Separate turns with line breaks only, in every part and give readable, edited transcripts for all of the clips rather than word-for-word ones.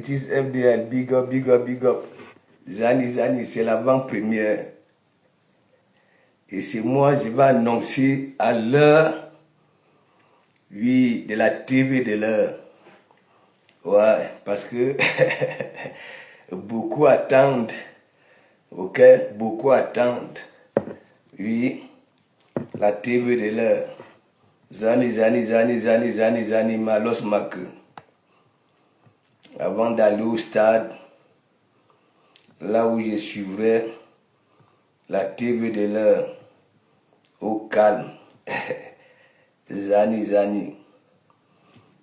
Justice FDL, big up, big up, big up. Zani, Zani, c'est l'avant-première. Et c'est moi, je vais annoncer à l'heure, oui, de la TV de l'heure. Ouais, parce que beaucoup attendent, ok, beaucoup attendent, oui, la TV de l'heure. Zani, Zani, Zani, Zani, Zani, Zani, Malos Mak. Avant d'aller au stade, là où je suivrai la TV de l'heure, au calme. Zani, Zani.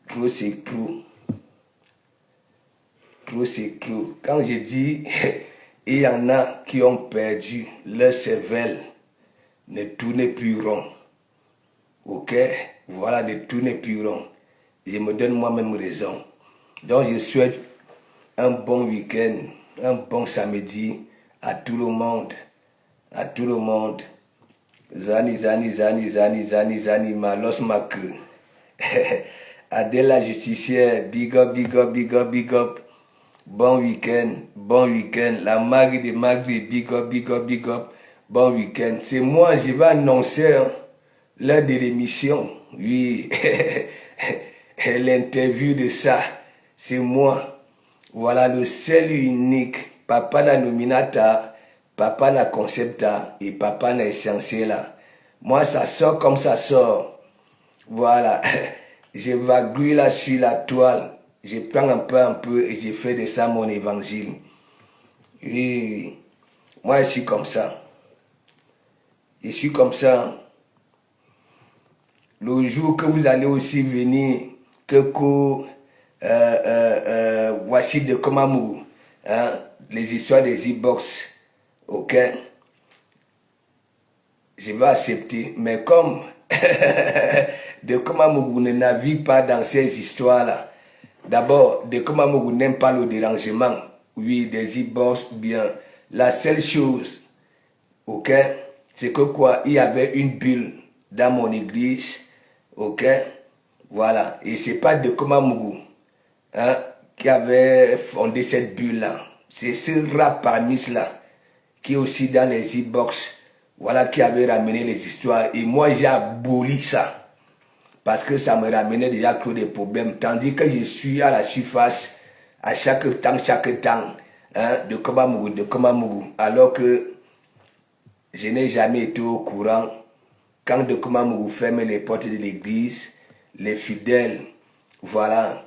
Trop c'est trop. Trop c'est trop. Quand je dis, il y en a qui ont perdu leur cervelle, ne tournez plus rond. Ok? Voilà, ne tournez plus rond. Je me donne moi-même raison. Donc je souhaite un bon week-end, un bon samedi à tout le monde. À tout le monde. Zani, Zani, Zani, Zani, Zani, Zani, Malos Mak. Adèle la justicière, big up, big up, big up, big up. Bon week-end, bon week-end. La Magri de Magri, big up, big up, big up. Bon week-end. C'est moi, je vais annoncer l'heure de l'émission. Oui, l'interview de ça, c'est moi. Voilà le seul unique. Papa na nominata, papa na concepta et papa na essentiel là. Moi, ça sort comme ça sort. Voilà. Je vagouille là sur la toile. Je prends un peu et je fais de ça mon évangile. Oui, oui. Moi, je suis comme ça. Je suis comme ça. Le jour que vous allez aussi venir, voici de Komamou, hein, les histoires des e-box, ok, je vais accepter. Mais comme de Komamou ne navigue pas dans ces histoires-là, d'abord, de Komamou n'aime pas le dérangement, oui, des e-box, bien, la seule chose, ok, c'est que quoi, il y avait une bulle dans mon église, ok, voilà, et c'est pas de Komamou, hein, qui avait fondé cette bulle-là. C'est ce rap parmi là qui est aussi dans les e-box, voilà, qui avait ramené les histoires. Et moi, j'ai aboli ça, parce que ça me ramenait déjà trop de problèmes. Tandis que je suis à la surface, à chaque temps, hein, de Komamou, alors que je n'ai jamais été au courant. Quand de Komamou ferme les portes de l'église, les fidèles, voilà,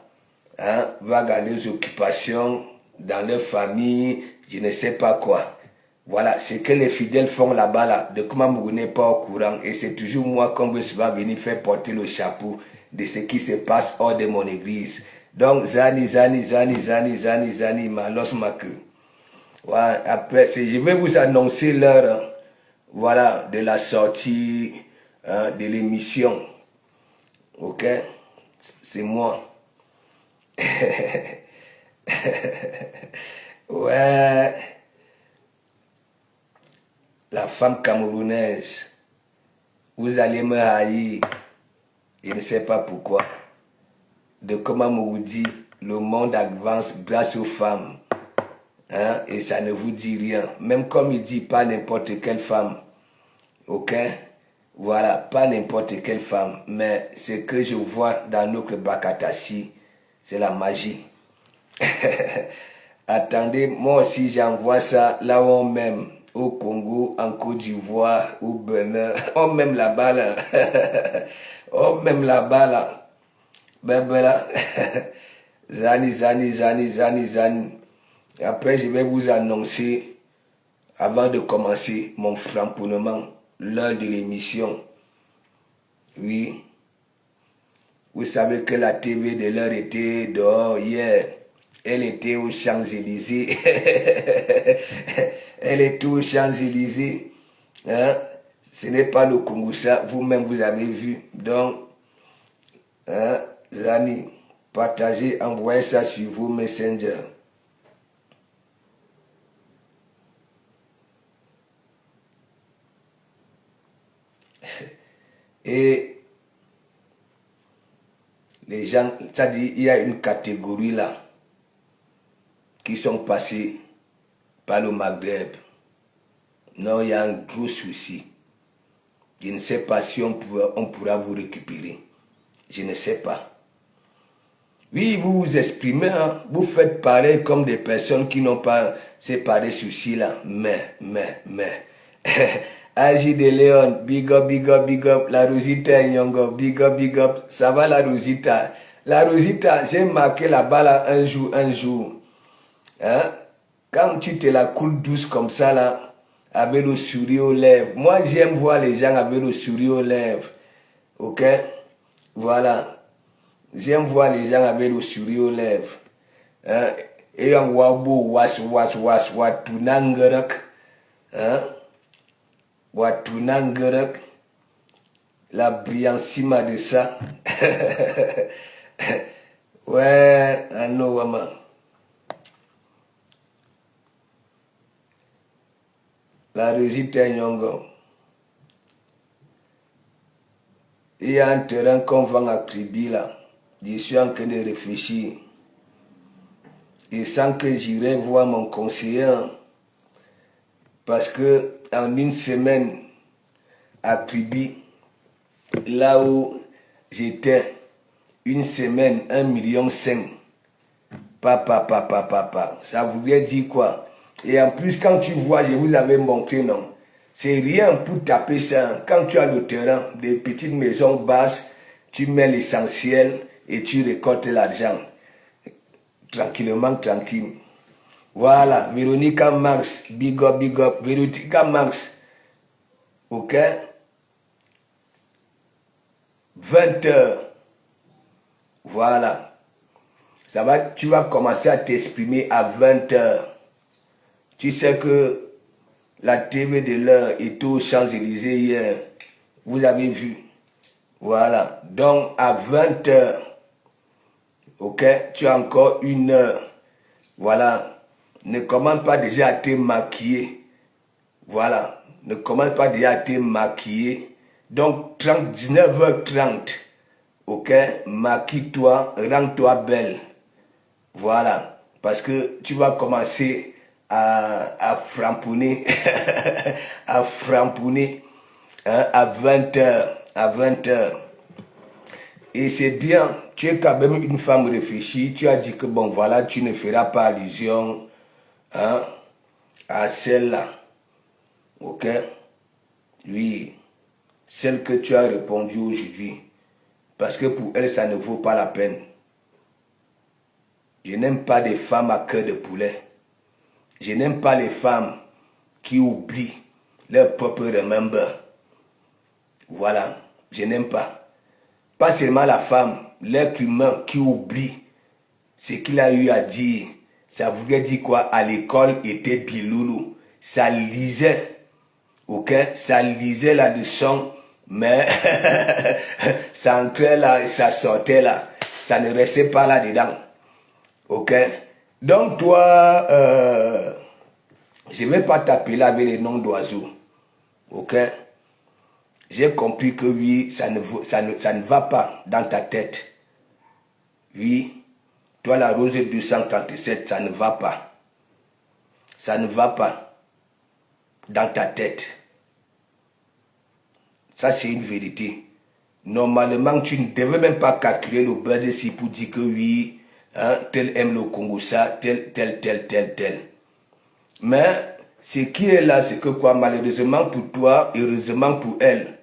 hein, va gagner les occupations dans leur famille, je ne sais pas quoi. Voilà, ce que les fidèles font là-bas, là, de Komamou n'est pas au courant. Et c'est toujours moi qu'on veut souvent venir faire porter le chapeau de ce qui se passe hors de mon église. Donc, Zani, Zani, Zani, Zani, Zani, Zani, Malos Mak. Voilà, après, je vais vous annoncer l'heure, voilà, de la sortie, hein, de l'émission. Ok? C'est moi. Ouais. La femme camerounaise. Vous allez me haïr. Je ne sais pas pourquoi. De comment vous dit, le monde avance grâce aux femmes. Hein? Et ça ne vous dit rien. Même comme il dit, pas n'importe quelle femme. Ok? Voilà, pas n'importe quelle femme. Mais ce que je vois dans notre Bakatassi, c'est la magie. Attendez, moi aussi j'envoie ça là où on m'aime. Au Congo, en Côte d'Ivoire, au Bénin. On m'aime là-bas là. On m'aime là-bas là. Ben voilà. Zani, Zani, Zani, Zani, Zani. Après, je vais vous annoncer, avant de commencer mon framponnement, l'heure de l'émission. Oui. Vous savez que la TV de l'heure était dehors hier. Elle était aux Champs-Élysées. Elle est aux Champs-Élysées. Hein? Ce n'est pas le Congo, ça. Vous-même, vous avez vu. Donc, hein, Zani, partagez, envoyez ça sur vos messengers. Et les gens, ça dit, il y a une catégorie là. qui sont passés par le Maghreb. Non, il y a un gros souci. Je ne sais pas si on pourra vous récupérer. Je ne sais pas. Oui, vous vous exprimez, hein? Vous faites pareil comme des personnes qui n'ont pas ces pareils soucis-là. Mais. Agi de Léon, big up, big up, big up. La Rosita Nyongo, big up, big up. Ça va la Rosita? La Rosita, j'ai marqué la balle un jour. Hein? Quand tu te la coules douce comme ça, là, avec le sourire aux lèvres. Moi, j'aime voir les gens avec le sourire aux lèvres. Ok? Voilà. J'aime voir les gens avec le sourire aux lèvres. Hein? Et on voit beau, watunangerak. Hein? Watunangerak. La briancima de ça. Ouais, I know, maman. La Rosite Nyongo. Il y a un terrain qu'on vend à Kribi là. Je suis en train de réfléchir. Et sans que j'irai voir mon conseiller. Parce que en une semaine à Kribi, là où j'étais, une semaine, 1,5 million. Papa. Ça voulait dire quoi? Et en plus, quand tu vois, je vous avais montré, non? C'est rien pour taper ça. Quand tu as le terrain, des petites maisons basses, tu mets l'essentiel et tu récoltes l'argent. Tranquillement, tranquille. Voilà, Véronica Marx, big up. Véronica Marx, ok? 20 heures. Voilà. Ça va, tu vas commencer à t'exprimer à 20 heures. Tu sais que la TV de l'heure est aux Champs-Élysées hier. Vous avez vu. Voilà. Donc, à 20 heures. Ok? Tu as encore 1 heure. Voilà. Ne commence pas déjà à te maquiller. Voilà. Ne commence pas déjà à te maquiller. Donc, 19h30. Ok? Maquille-toi. Rends-toi belle. Voilà. Parce que tu vas commencer à framponner. à framponner. Hein, à 20 heures. À 20 heures. Et c'est bien, tu es quand même une femme réfléchie, tu as dit que bon voilà, tu ne feras pas allusion, hein, à celle-là. Ok? Oui, celle que tu as répondu aujourd'hui. Parce que pour elle, ça ne vaut pas la peine. Je n'aime pas des femmes à cœur de poulet. Je n'aime pas les femmes qui oublient leur propre remember. Voilà, je n'aime pas. Pas seulement la femme, l'être humain qui oublie ce qu'il a eu à dire. Ça voulait dire quoi? À l'école, était biloulou. Ça lisait, ok? Ça lisait la leçon, mais ça entrait là et ça sortait là. Ça ne restait pas là-dedans, ok? Donc toi, je ne vais pas t'appeler avec les noms d'oiseaux, ok? J'ai compris que oui, ça ne va pas dans ta tête. Oui, toi la rose 237, ça ne va pas. Ça ne va pas dans ta tête. Ça c'est une vérité. Normalement, tu ne devais même pas calculer le buzz ici pour dire que oui, hein, tel aime le Congo ça, tel. Mais ce qui est là, c'est que quoi, malheureusement pour toi, heureusement pour elle.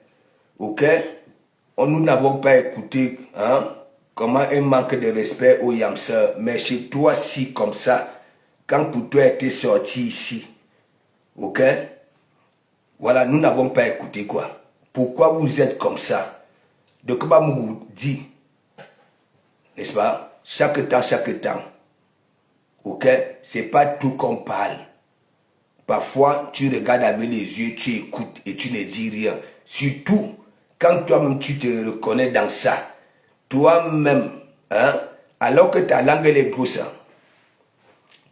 Ok? Nous n'avons pas écouté, hein, comment un manque de respect aux Yamseurs. Mais chez toi, si comme ça, quand pour toi était sorti ici, ok? Voilà, nous n'avons pas écouté quoi. Pourquoi vous êtes comme ça? De quoi vous dit, n'est-ce pas? Chaque temps. Ok? C'est pas tout qu'on parle. Parfois, tu regardes avec les yeux, tu écoutes et tu ne dis rien. Surtout, quand toi-même tu te reconnais dans ça, toi-même, hein, alors que ta langue elle est grosse, hein,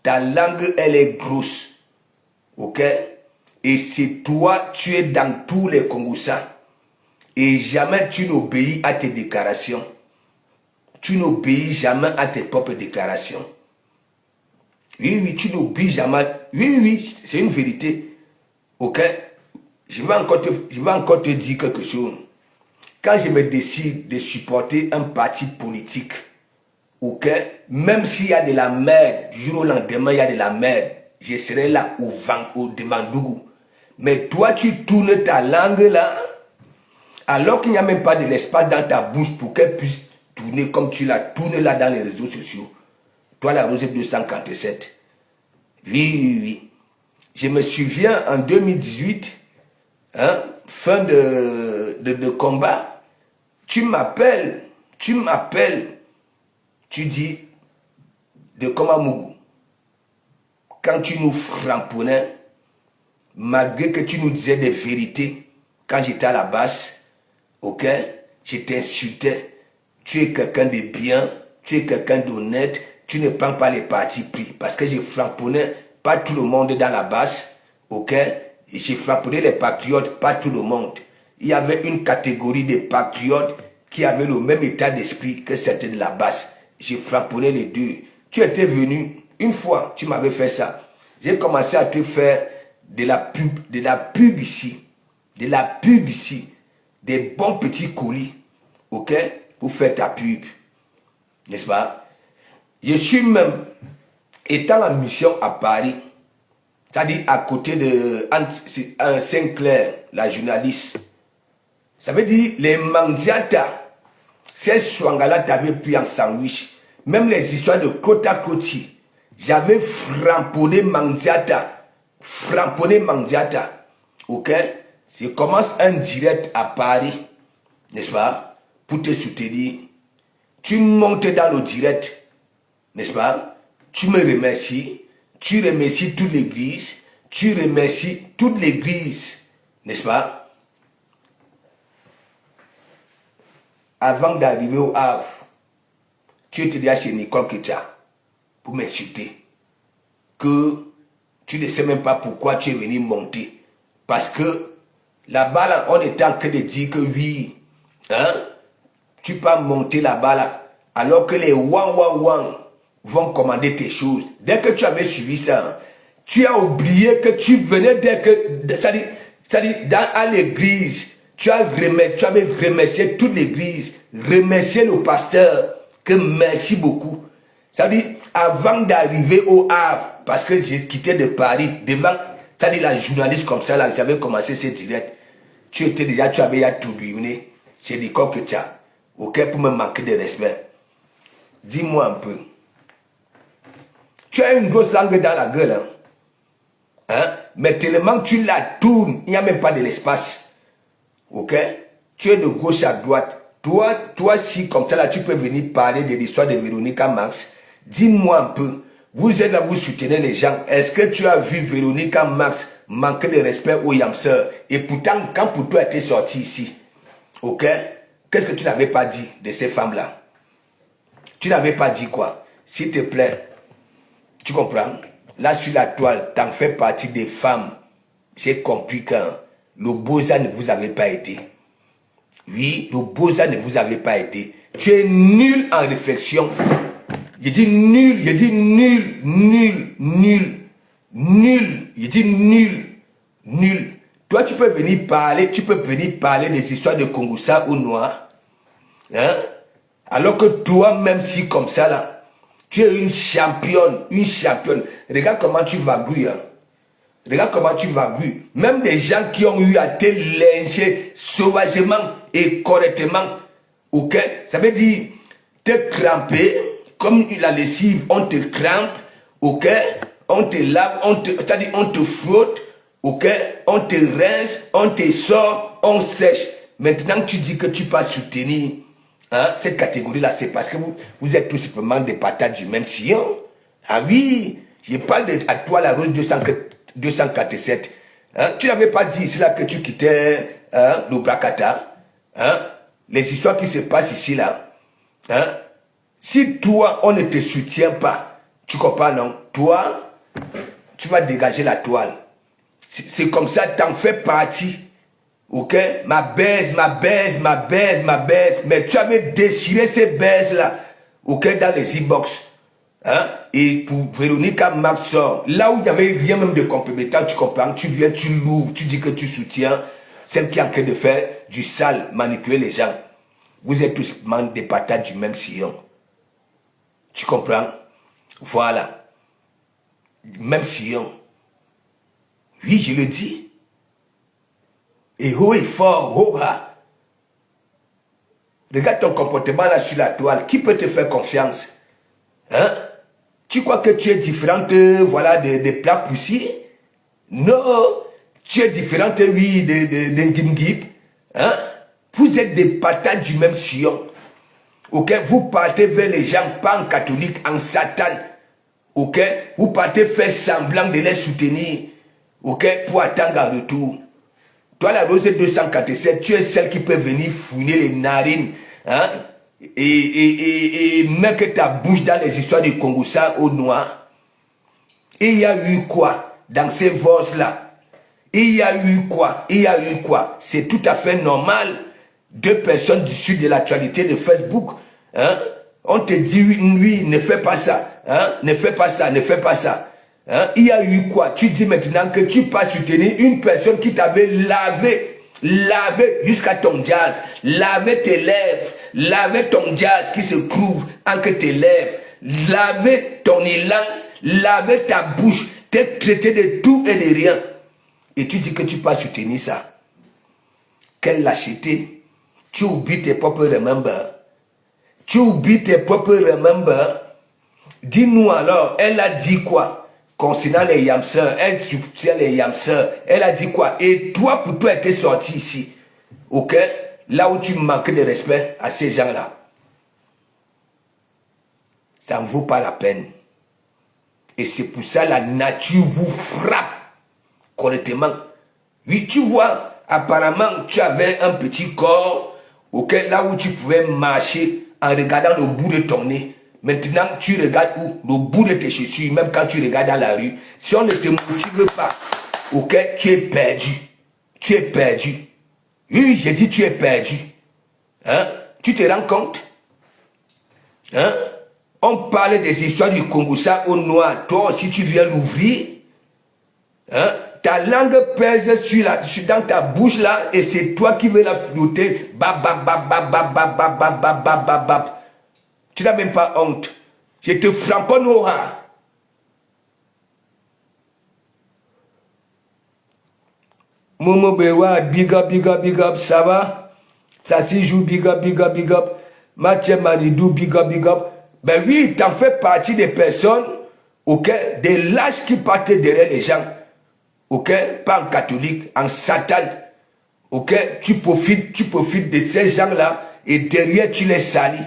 ta langue elle est grosse, ok? Et c'est toi, tu es dans tous les Congoussas, et jamais tu n'obéis à tes déclarations. Tu n'obéis jamais à tes propres déclarations. Oui, oui, tu n'oublies jamais. Oui, oui, oui, c'est une vérité. Ok? Je vais encore te dire quelque chose. Quand je me décide de supporter un parti politique, ok, même s'il y a de la merde, du jour au lendemain, il y a de la merde, je serai là au Demandougou. Mais toi, tu tournes ta langue là, alors qu'il n'y a même pas de l'espace dans ta bouche pour qu'elle puisse tourner comme tu la tournes là dans les réseaux sociaux. Toi, la Rosée 247. Oui, oui, oui. Je me souviens en 2018, hein, fin de combat, tu m'appelles, tu dis de Komamougou, quand tu nous frapponnais, malgré que tu nous disais des vérités, quand j'étais à la base, ok, je t'insultais, tu es quelqu'un de bien, tu es quelqu'un d'honnête, tu ne prends pas les partis pris, parce que je frapponnais pas tout le monde dans la base, ok, et j'ai frapponnais les patriotes, pas tout le monde. Il y avait une catégorie de patriotes qui avaient le même état d'esprit que certains de la base. J'ai frapponnais les deux. Tu étais venu, une fois, tu m'avais fait ça. J'ai commencé à te faire de la pub ici, des bons petits colis, ok, pour faire ta pub, n'est-ce pas? Je suis même, étant en mission à Paris, c'est-à-dire à côté de Saint-Clair, la journaliste, ça veut dire les mandiatas, ces swangala t'avaient pris en sandwich, même les histoires de Kota Koti, j'avais framponné mandiata, ok? Je commence un direct à Paris, n'est-ce pas, pour te soutenir. Tu montes dans le direct, n'est-ce pas? Tu me remercies, tu remercies toute l'église, n'est-ce pas? Avant d'arriver au Havre, tu étais déjà chez Nicole Ketia pour m'insulter. Que tu ne sais même pas pourquoi tu es venu monter. Parce que là-bas, là, on était en train de dire que oui, hein, tu peux monter là-bas, là, alors que les wang vont commander tes choses. Dès que tu avais suivi ça, hein, tu as oublié que tu venais à l'église, tu avais remercié toute l'église, remercié le pasteur, que merci beaucoup. Ça veut dire, avant d'arriver au Havre, parce que j'ai quitté de Paris, devant, ça dit la journaliste comme ça, là, j'avais commencé ce direct. Tu avais tourbillonné. J'ai dit quoi que tu as, ok, pour me manquer de respect. Dis-moi un peu. Tu as une grosse langue dans la gueule, hein? Mais tellement que tu la tournes, il n'y a même pas de l'espace. Ok? Tu es de gauche à droite. Toi, si comme ça, là, tu peux venir parler de l'histoire de Véronica Mars. Dis-moi un peu. Vous êtes là, vous soutenez les gens. Est-ce que tu as vu Véronica Mars manquer de respect aux Yamseurs? Et pourtant, quand pour toi était sorti ici, ok? Qu'est-ce que tu n'avais pas dit de ces femmes-là? Tu n'avais pas dit quoi? S'il te plaît. Tu comprends? Là, sur la toile, t'en fais partie des femmes. J'ai compris que le Boza ne vous avait pas été. Oui, le Boza ne vous avait pas été. Tu es nul en réflexion. Je dis nul, je dis nul. Je dis nul. Toi, tu peux venir parler des histoires de Kongoussa ou Noir. Hein? Alors que toi, même si comme ça, là, tu es une championne. Regarde comment tu vagouilles. Hein? Regarde comment tu vagouilles. Même des gens qui ont eu à te lyncher sauvagement et correctement. Ok? Ça veut dire te cramper, comme la lessive, on te crampe. Ok? On te lave, c'est-à-dire on te frotte. Ok? On te rince, on te sort, on sèche. Maintenant tu dis que tu peux soutenir. Hein, cette catégorie-là, c'est parce que vous êtes tout simplement des patates du même sillon. Ah oui, je parle à toi, la Rose 247. Hein, tu n'avais pas dit ici là que tu quittais le Brakata. Hein, les histoires qui se passent ici là. Hein, si toi, on ne te soutient pas, tu comprends non? Toi, tu vas dégager la toile. C'est comme ça, t'en fais partie. Ok, ma baise, mais tu avais déchiré ces baises là, ok, dans les e-box, Hein? Et pour Véronica Maxor, là où il n'y avait rien même de complémentaire, tu comprends, tu viens, tu l'ouvres, tu dis que tu soutiens celle qui est en train de faire du sale, manipuler les gens. Vous êtes tous des patates du même sillon. Tu comprends? Voilà. Même sillon. Oui, je le dis. Et haut et fort, haut bas. Regarde ton comportement là sur la toile. Qui peut te faire confiance? Hein? Tu crois que tu es différente, voilà, des plats poussiers? Non. Tu es différente, oui, d'un gimgib. Hein? Vous êtes des patates du même sillon. Ok? Vous partez vers les gens, pas en catholique, en satan. Ok? Vous partez faire semblant de les soutenir. Ok? Pour attendre un retour. Toi, la Rose 247, tu es celle qui peut venir fouiner les narines. Hein? Et mettre ta bouche dans les histoires du Congo ça au noir. Il y a eu quoi dans ces vosses-là? Il y a eu quoi? Il y a eu quoi? C'est tout à fait normal. Deux personnes du sud de l'actualité de Facebook. Hein? On te dit, oui, ne fais pas ça. Hein? Ne fais pas ça, ne fais pas ça. Hein? Il y a eu quoi? Tu dis maintenant que tu peux soutenir une personne qui t'avait lavé jusqu'à ton jazz, laver tes lèvres, laver ton jazz qui se trouve entre tes lèvres, laver ton élan, laver ta bouche, t'es traité de tout et de rien. Et tu dis que tu peux soutenir ça. Quelle lâcheté. Tu oublies tes propres remember. Tu oublies tes propres remember. Dis-nous alors, elle a dit quoi concernant les yamseurs? Elle soutient les yamseurs. Elle a dit quoi? Et toi, pour toi, tu es sorti ici. Ok? Là où tu manques de respect à ces gens-là. Ça ne vaut pas la peine. Et c'est pour ça la nature vous frappe correctement. Oui, tu vois, apparemment, tu avais un petit corps, ok, là où tu pouvais marcher en regardant le bout de ton nez. Maintenant, tu regardes où? Le bout de tes chaussures, même quand tu regardes dans la rue. Si on ne te motive pas, ok, tu es perdu. Tu es perdu. Oui, j'ai dit tu es perdu. Hein? Tu te rends compte? Hein? On parle des histoires du Congo, ça au noir. Toi aussi, tu viens l'ouvrir. Hein? Ta langue pèse dans ta bouche là, et c'est toi qui veux la flotter. Tu n'as même pas honte. Je te framponne au rat. Momo Bewa, big up, big up, big up, ça va? Ça s'y joue, big up, big up, big up. Mathieu Manidou, big up, big up. Ben oui, t'en fais partie des personnes, ok, des lâches qui partent derrière les gens. Ok, pas en catholique, en satan. Ok, tu profites de ces gens-là et derrière tu les salis.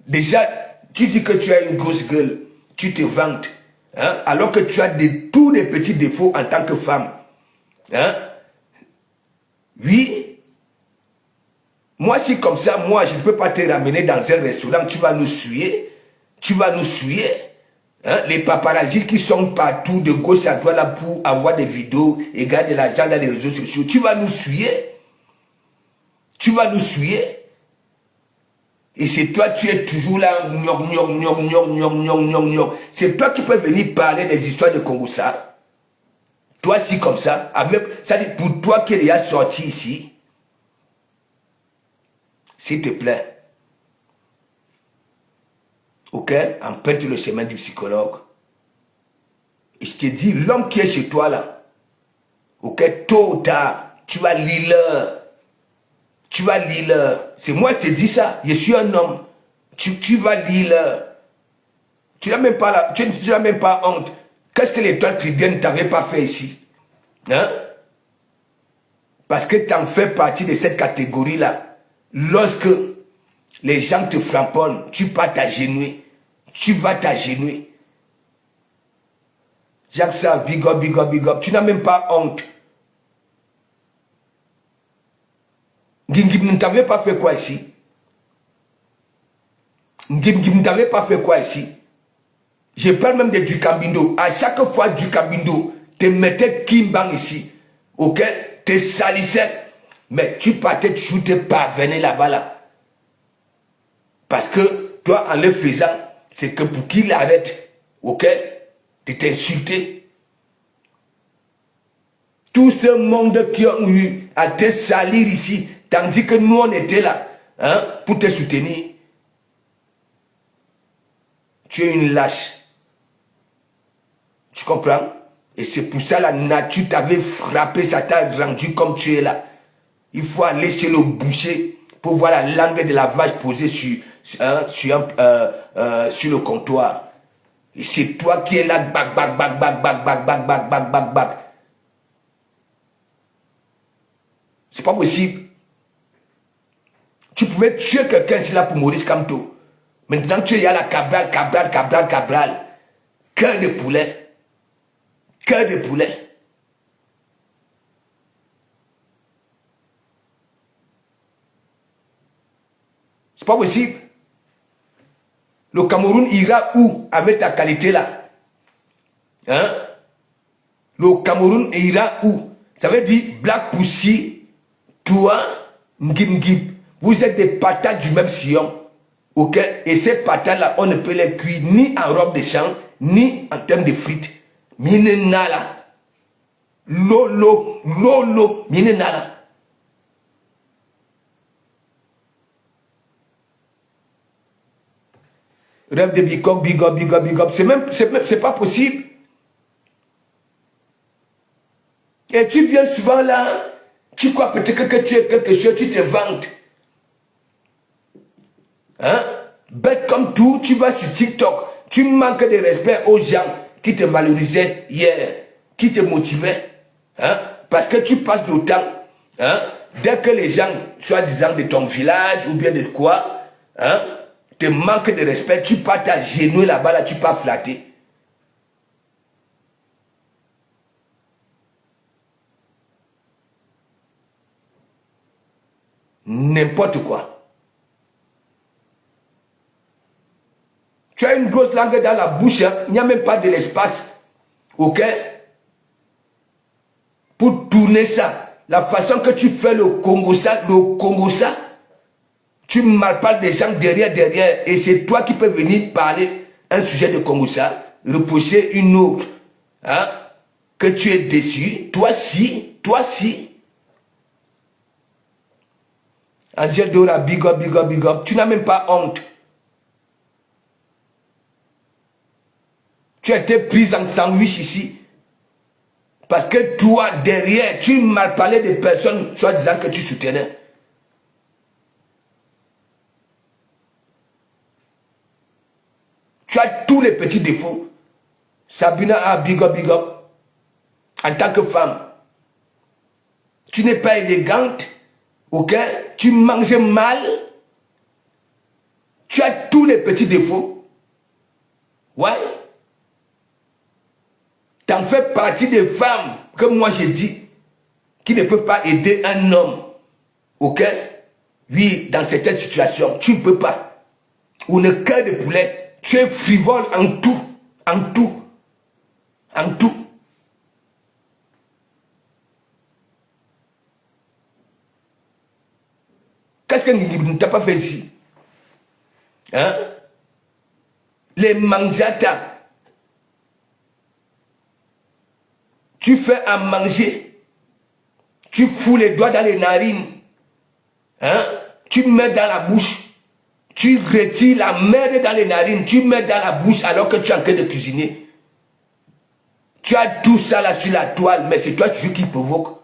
Déjà, tu dis que tu as une grosse gueule, tu te vantes, hein, alors que tu as tous les petits défauts en tant que femme. Hein? Oui. Moi, si comme ça, moi, je ne peux pas te ramener dans un restaurant, tu vas nous suer. Tu vas nous suer. Hein? Les paparazzis qui sont partout de gauche à droite là pour avoir des vidéos et gagner de l'argent dans les réseaux sociaux. Tu vas nous suer. Tu vas nous suer. Et c'est toi, tu es toujours là. C'est toi qui peux venir parler des histoires de Congo ça. Toi, si comme ça, ça dit pour toi qui est sorti ici, s'il te plaît. Ok, emprunte le chemin du psychologue. Et je te dis, l'homme qui est chez toi là, ok, tôt ou tard, tu vas lire l'heure. Tu vas lire l'heure. C'est moi qui te dis ça. Je suis un homme. Tu vas lire l'heure. Tu n'as même pas honte. Qu'est-ce que l'étoile tribune t'avait pas fait ici? Hein? Parce que tu en fais partie de cette catégorie-là. Lorsque les gens te frapponnent, tu vas t'agenouiller. Tu vas t'agenouiller. Jacques ça, big up, big up, big up. Tu n'as même pas honte. Ngim ne t'avait pas fait quoi ici? Ngim ne t'avait pas fait quoi ici? Je parle même de Dukambindo. À chaque fois, Dukambindo te mettait Kimbang ici. Ok? Te salissait. Mais tu partais toujours te parvenir là-bas là. Parce que toi, en le faisant, c'est que pour qu'il arrête, ok, de t'insulter. Tout ce monde qui a eu à te salir ici, tandis que nous on était là, hein, pour te soutenir. Tu es une lâche. Tu comprends? Et c'est pour ça la nature t'avait frappé, ça t'a rendu comme tu es là. Il faut aller chez le boucher pour voir la langue de la vache posée sur le comptoir. Et c'est toi qui es là, bac, bac, bac, bac, bac, bac, bac, bac, bac, bac, bac. C'est pas possible. Tu pouvais tuer quelqu'un ici là pour Maurice Kamto. Maintenant tu es à la Cabral, Cabral, Cabral, Cabral. Cœur de poulet. Cœur de poulet. C'est pas possible. Le Cameroun ira où avec ta qualité là? Hein? Le Cameroun ira où? Ça veut dire Black Pussy, toi, Ngib. Vous êtes des patates du même sillon. Ok? Et ces patates là, on ne peut les cuire ni en robe de chambre, ni en termes de frites. Minenala. Lolo, lolo, minenala. Rêve de big up, big up, big up, big up. C'est pas possible. Et tu viens souvent là, tu crois peut-être que tu es quelque chose, tu te vantes. Hein? Bête comme tout, tu vas sur TikTok, tu manques de respect aux gens qui te valorisaient hier, qui te motivaient. Hein? Parce que tu passes le temps. Hein? Dès que les gens, soi-disant de ton village ou bien de quoi, hein, te manquent de respect, tu pars t'agenouiller là-bas, là, tu pars flatter. N'importe quoi. Tu as une grosse langue dans la bouche, hein? Il n'y a même pas de l'espace. Ok? Pour tourner ça. La façon que tu fais le Congo ça, tu mal parles des gens derrière. Et c'est toi qui peux venir parler un sujet de Congo ça, reprocher une autre. Hein? Que tu es déçu. Toi si. Angèle Dora, big up, big up, big up. Tu n'as même pas honte. Tu as été prise en sandwich ici. Parce que toi, derrière, tu mal parlé des personnes, soit disant que tu soutenais. Tu as tous les petits défauts. Sabina a big up, big up. En tant que femme. Tu n'es pas élégante. Ok? Tu manges mal. Tu as tous les petits défauts. Ouais. T'en fais partie des femmes que moi j'ai dit qui ne peuvent pas aider un homme. Ok? Oui, dans certaines situations, tu ne peux pas. Ou ne cœur de poulet, tu es frivole en tout. En tout. En tout. Qu'est-ce que ne t'a pas fait ici? Hein? Les mangiatas. Tu fais à manger. Tu fous les doigts dans les narines. Hein? Tu mets dans la bouche. Tu retires la merde dans les narines. Tu mets dans la bouche alors que tu es en train de cuisiner. Tu as tout ça là sur la toile, mais c'est toi toujours qui provoque.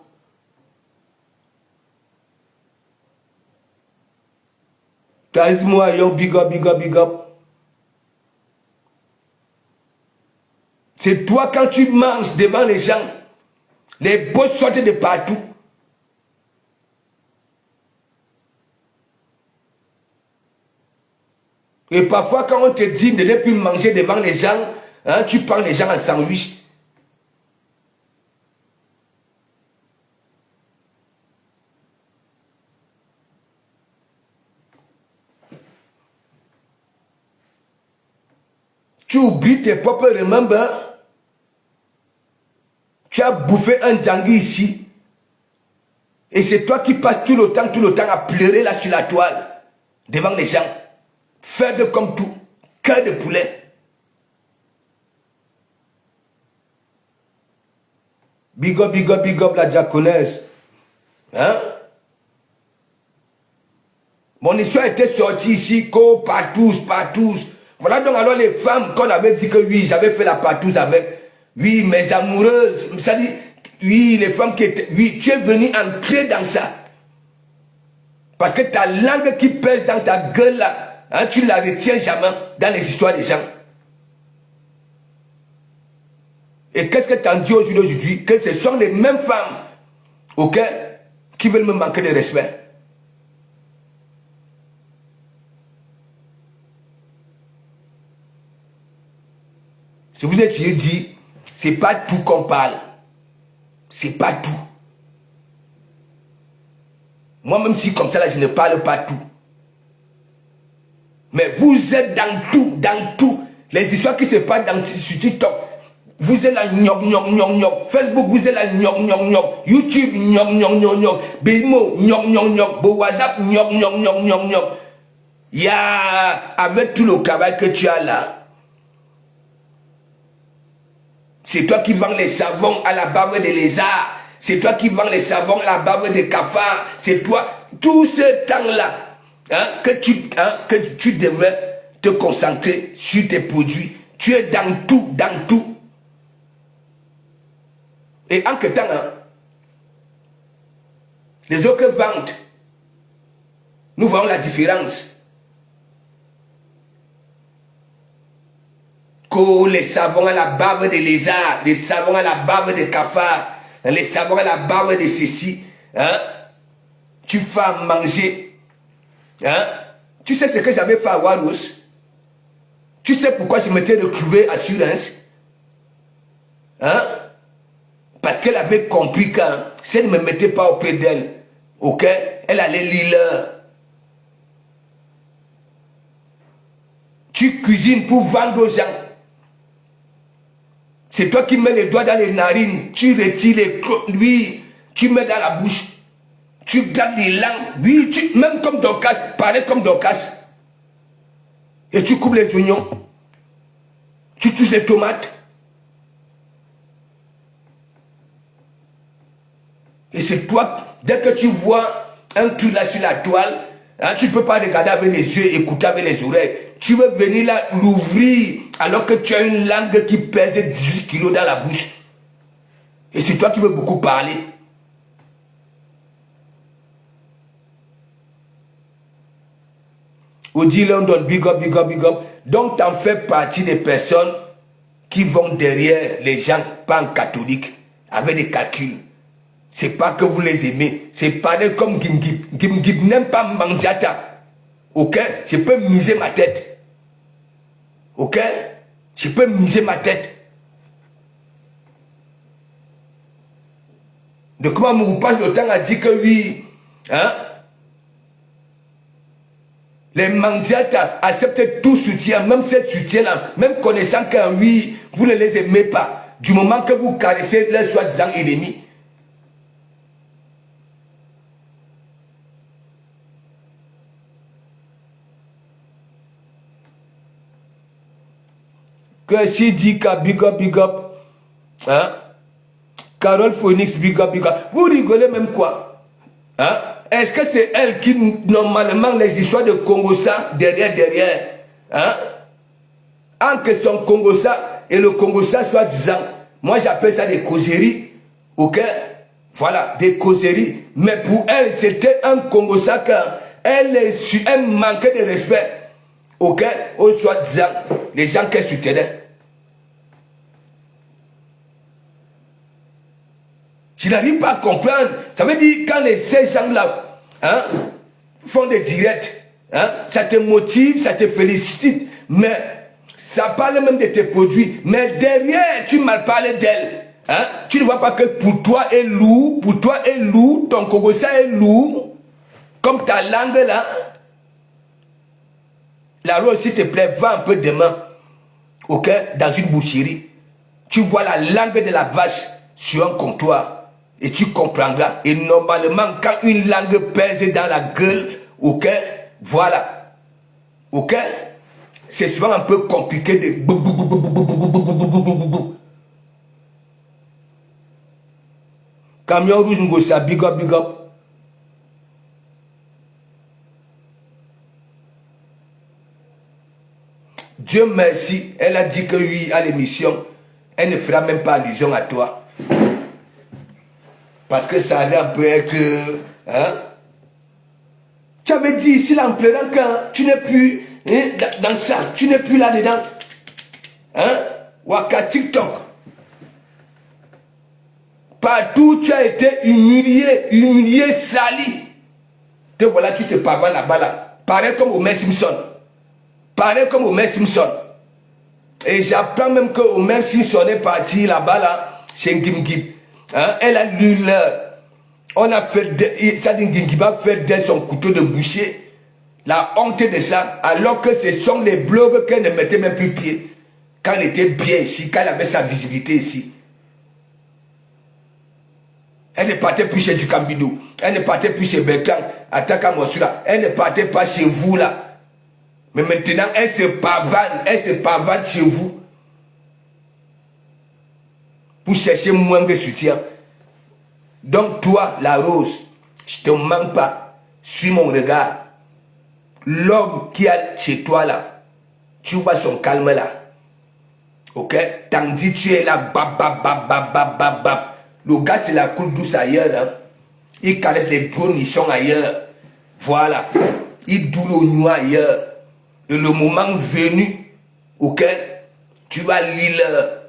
Charisme-moi, yo, big up, big up, big up. C'est toi quand tu manges devant les gens, les beaux sortent de partout. Et parfois quand on te dit de ne plus manger devant les gens, hein, tu prends les gens en sandwich. Tu oublies tes propres remembers. Tu as bouffé un djangui ici. Et c'est toi qui passes tout le temps à pleurer là sur la toile. Devant les gens. Faible comme tout. Cœur de poulet. Big up la diaconesse. Hein? Mon histoire était sortie ici, partout. Voilà donc alors les femmes qu'on avait dit que oui, j'avais fait la partouze avec, oui, mes amoureuses, ça dit, oui, les femmes qui étaient, oui, tu es venu entrer dans ça. Parce que ta langue qui pèse dans ta gueule là, hein, tu ne la retiens jamais dans les histoires des gens. Et qu'est-ce que tu en dis aujourd'hui? Que ce sont les mêmes femmes, ok, qui veulent me manquer de respect. Je vous ai dit, c'est pas tout qu'on parle. C'est pas tout. Moi, même si comme ça, là, je ne parle pas tout. Mais vous êtes dans tout. Les histoires qui se passent sur TikTok, vous êtes là, Facebook, vous êtes là, YouTube, Bimo, WhatsApp, Il y a, avec tout le travail que tu as là, c'est toi qui vends les savons à la bave de lézard. C'est toi qui vends les savons à la bave de cafard. C'est toi, tout ce temps-là, hein, que tu devrais te concentrer sur tes produits. Tu es dans tout. Et en que temps, hein, les autres vendent. Nous voyons la différence. Les savons à la bave de lézard, les savons à la bave de cafard, les savons à la bave de ceci, hein? Tu vas manger, hein? Tu sais ce que j'avais fait à Warous? Tu sais pourquoi je m'étais retrouvé à Assurance? Hein? Parce qu'elle avait compris que si elle ne me mettait pas au pied d'elle, ok, elle allait lire. Tu cuisines pour vendre aux gens. C'est toi qui mets les doigts dans les narines, tu retires les crocs, oui, tu mets dans la bouche, tu gardes les langues, oui, même comme Dorcas, pareil comme Dorcas. Et tu coupes les oignons, tu touches les tomates. Et c'est toi, dès que tu vois un truc là sur la toile, hein, tu ne peux pas regarder avec les yeux, écouter avec les oreilles. Tu veux venir là, l'ouvrir, alors que tu as une langue qui pèse 18 kilos dans la bouche. Et c'est toi qui veux beaucoup parler. Audi London, big up. Donc, tu en fais partie des personnes qui vont derrière les gens pan-catholiques avec des calculs. C'est pas que vous les aimez. C'est pareil comme Gimgib. Gimgib n'aime pas Manjata. Ok? Je peux miser ma tête. Ok? Je peux miser ma tête. De comment vous passe le temps à dire que oui, hein? Les Manjata acceptent tout soutien, même ce soutien-là, même connaissant qu'un oui, vous ne les aimez pas. Du moment que vous caressez les soi-disant ennemis. Que si dit que big up, hein? Carole Phoenix, big up. Vous rigolez même quoi? Hein? Est-ce que c'est elle qui, normalement, les histoires de Congossa, derrière, hein? En question Congossa, et le Congossa soi-disant, moi j'appelle ça des causeries, ok? Voilà, des causeries. Mais pour elle, c'était un Congossa qu'elle manquait de respect, ok? Au soi-disant, les gens qu'elle soutenaient. Je n'arrive pas à comprendre. Ça veut dire quand ces gens-là, hein, font des directs, hein, ça te motive, ça te félicite, mais ça parle même de tes produits. Mais derrière, tu mal parles d'elle. Hein, tu ne vois pas que pour toi est lourd, ton Congossa est lourd, comme ta langue là. La rose, s'il te plaît, va un peu demain, ok, dans une boucherie. Tu vois la langue de la vache sur un comptoir. Et tu comprendras. Et normalement, quand une langue pèse dans la gueule, ok, voilà. Ok? c'est souvent un peu compliqué de... Camion rouge, Ngosa, big up, big up. Dieu merci, elle a dit que oui à l'émission, elle ne fera même pas allusion à toi. Parce que ça allait un peu être... Hein? Tu avais dit ici là en pleurant que tu n'es plus hein, dans ça, tu n'es plus là-dedans. Hein? Waka TikTok. Partout tu as été humilié, sali. Te voilà, tu te pavanes là-bas là. Pareil comme Homer Simpson. Pareil comme Homer Simpson. Et j'apprends même que Homer Simpson est parti là-bas là, chez Ngimgib. Hein? Elle a lu l'heure. On a fait, ça dit Ngimgib a fait d'elle son couteau de boucher. La honte de ça, alors que ce sont les blogs qu'elle ne mettait même plus pied. Quand elle était bien ici, quand elle avait sa visibilité ici. Elle ne partait plus chez Dukambidou. Elle ne partait plus chez Bertrand, Ataka Mosura. Elle ne partait pas chez vous là. Mais maintenant, elle se pavane chez vous. Pour chercher moins de soutien. Donc toi, la rose, je te manque pas. Suis mon regard. L'homme qui est chez toi là, tu vois son calme là. Ok? Tandis tu es là, bab, bab, bab, bab, bab, bab, bab. Le gars, c'est la coule douce ailleurs. Hein? Il caresse les gros nichons ailleurs. Voilà. Il doule au noix ailleurs. Et le moment venu, ok? Tu vas lire.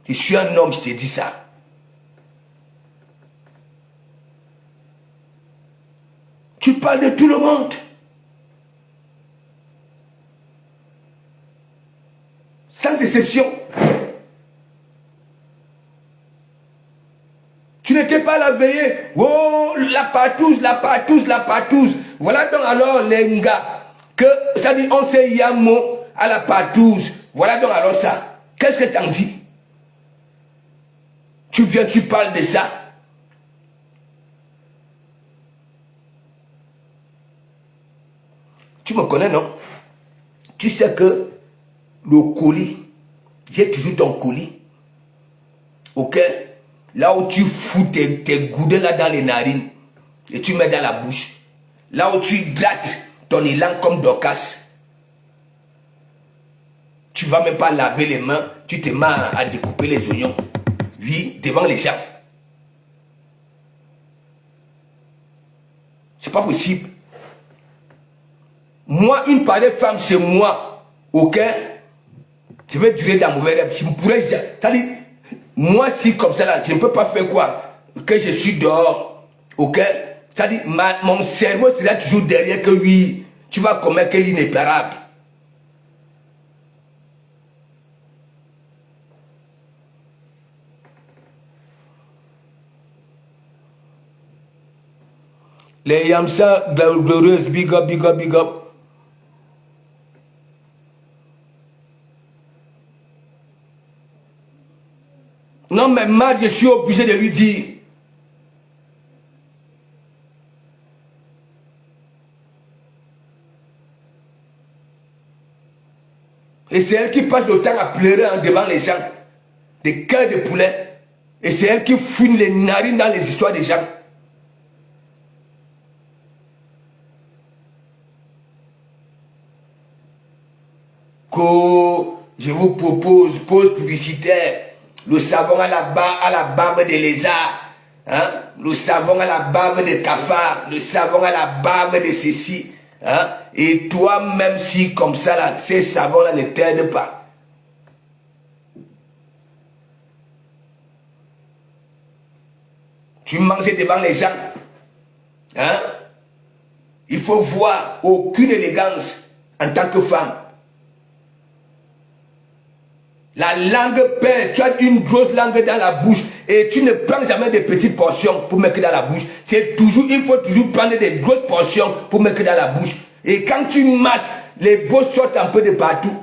Je suis un homme, je te dis ça. Tu parles de tout le monde. Sans exception. Tu n'étais pas à la veillée. Oh, la patouze, la patouze, la patouze. Voilà donc alors les gars. Que ça dit on sait yamo à la patouze. Voilà donc alors ça. Qu'est-ce que t'en dis? Tu viens, tu parles de ça. Tu me connais, non? Tu sais que le colis, j'ai toujours ton colis. Ok? Là où tu fous tes goudins là dans les narines et tu mets dans la bouche. Là où tu glattes ton élan comme Dorcas. Tu ne vas même pas laver les mains, tu te mets à découper les oignons. Oui, devant les gens. C'est pas possible. Moi, une pareille femme, c'est moi. Ok? Je vais durer dans mauvais rêve. Je me pourrais. C'est-à-dire, moi, si comme ça, là, je ne peux pas faire quoi? Que je suis dehors. Ok? C'est-à-dire, mon cerveau sera toujours derrière que oui, tu vas commettre l'inéparable. Les Yamsa glorieuses, big up, big up, big up. Non, mais mal, je suis obligé de lui dire. Et c'est elle qui passe le temps à pleurer en devant les gens. Des cœurs de poulet. Et c'est elle qui fouine les narines dans les histoires des gens. Je vous propose, pause publicitaire, le savon à la barbe de lézard, hein? Le savon à la barbe de cafard, le savon à la barbe de ceci. Hein? Et toi, même si comme ça, là, ces savons-là ne t'aident pas. Tu manges devant les gens. Hein? Il faut voir aucune élégance en tant que femme. La langue pèse, tu as une grosse langue dans la bouche et tu ne prends jamais des petites portions pour mettre dans la bouche. C'est toujours, il faut toujours prendre des grosses portions pour mettre dans la bouche. Et quand tu marches, les bosses sortent un peu de partout.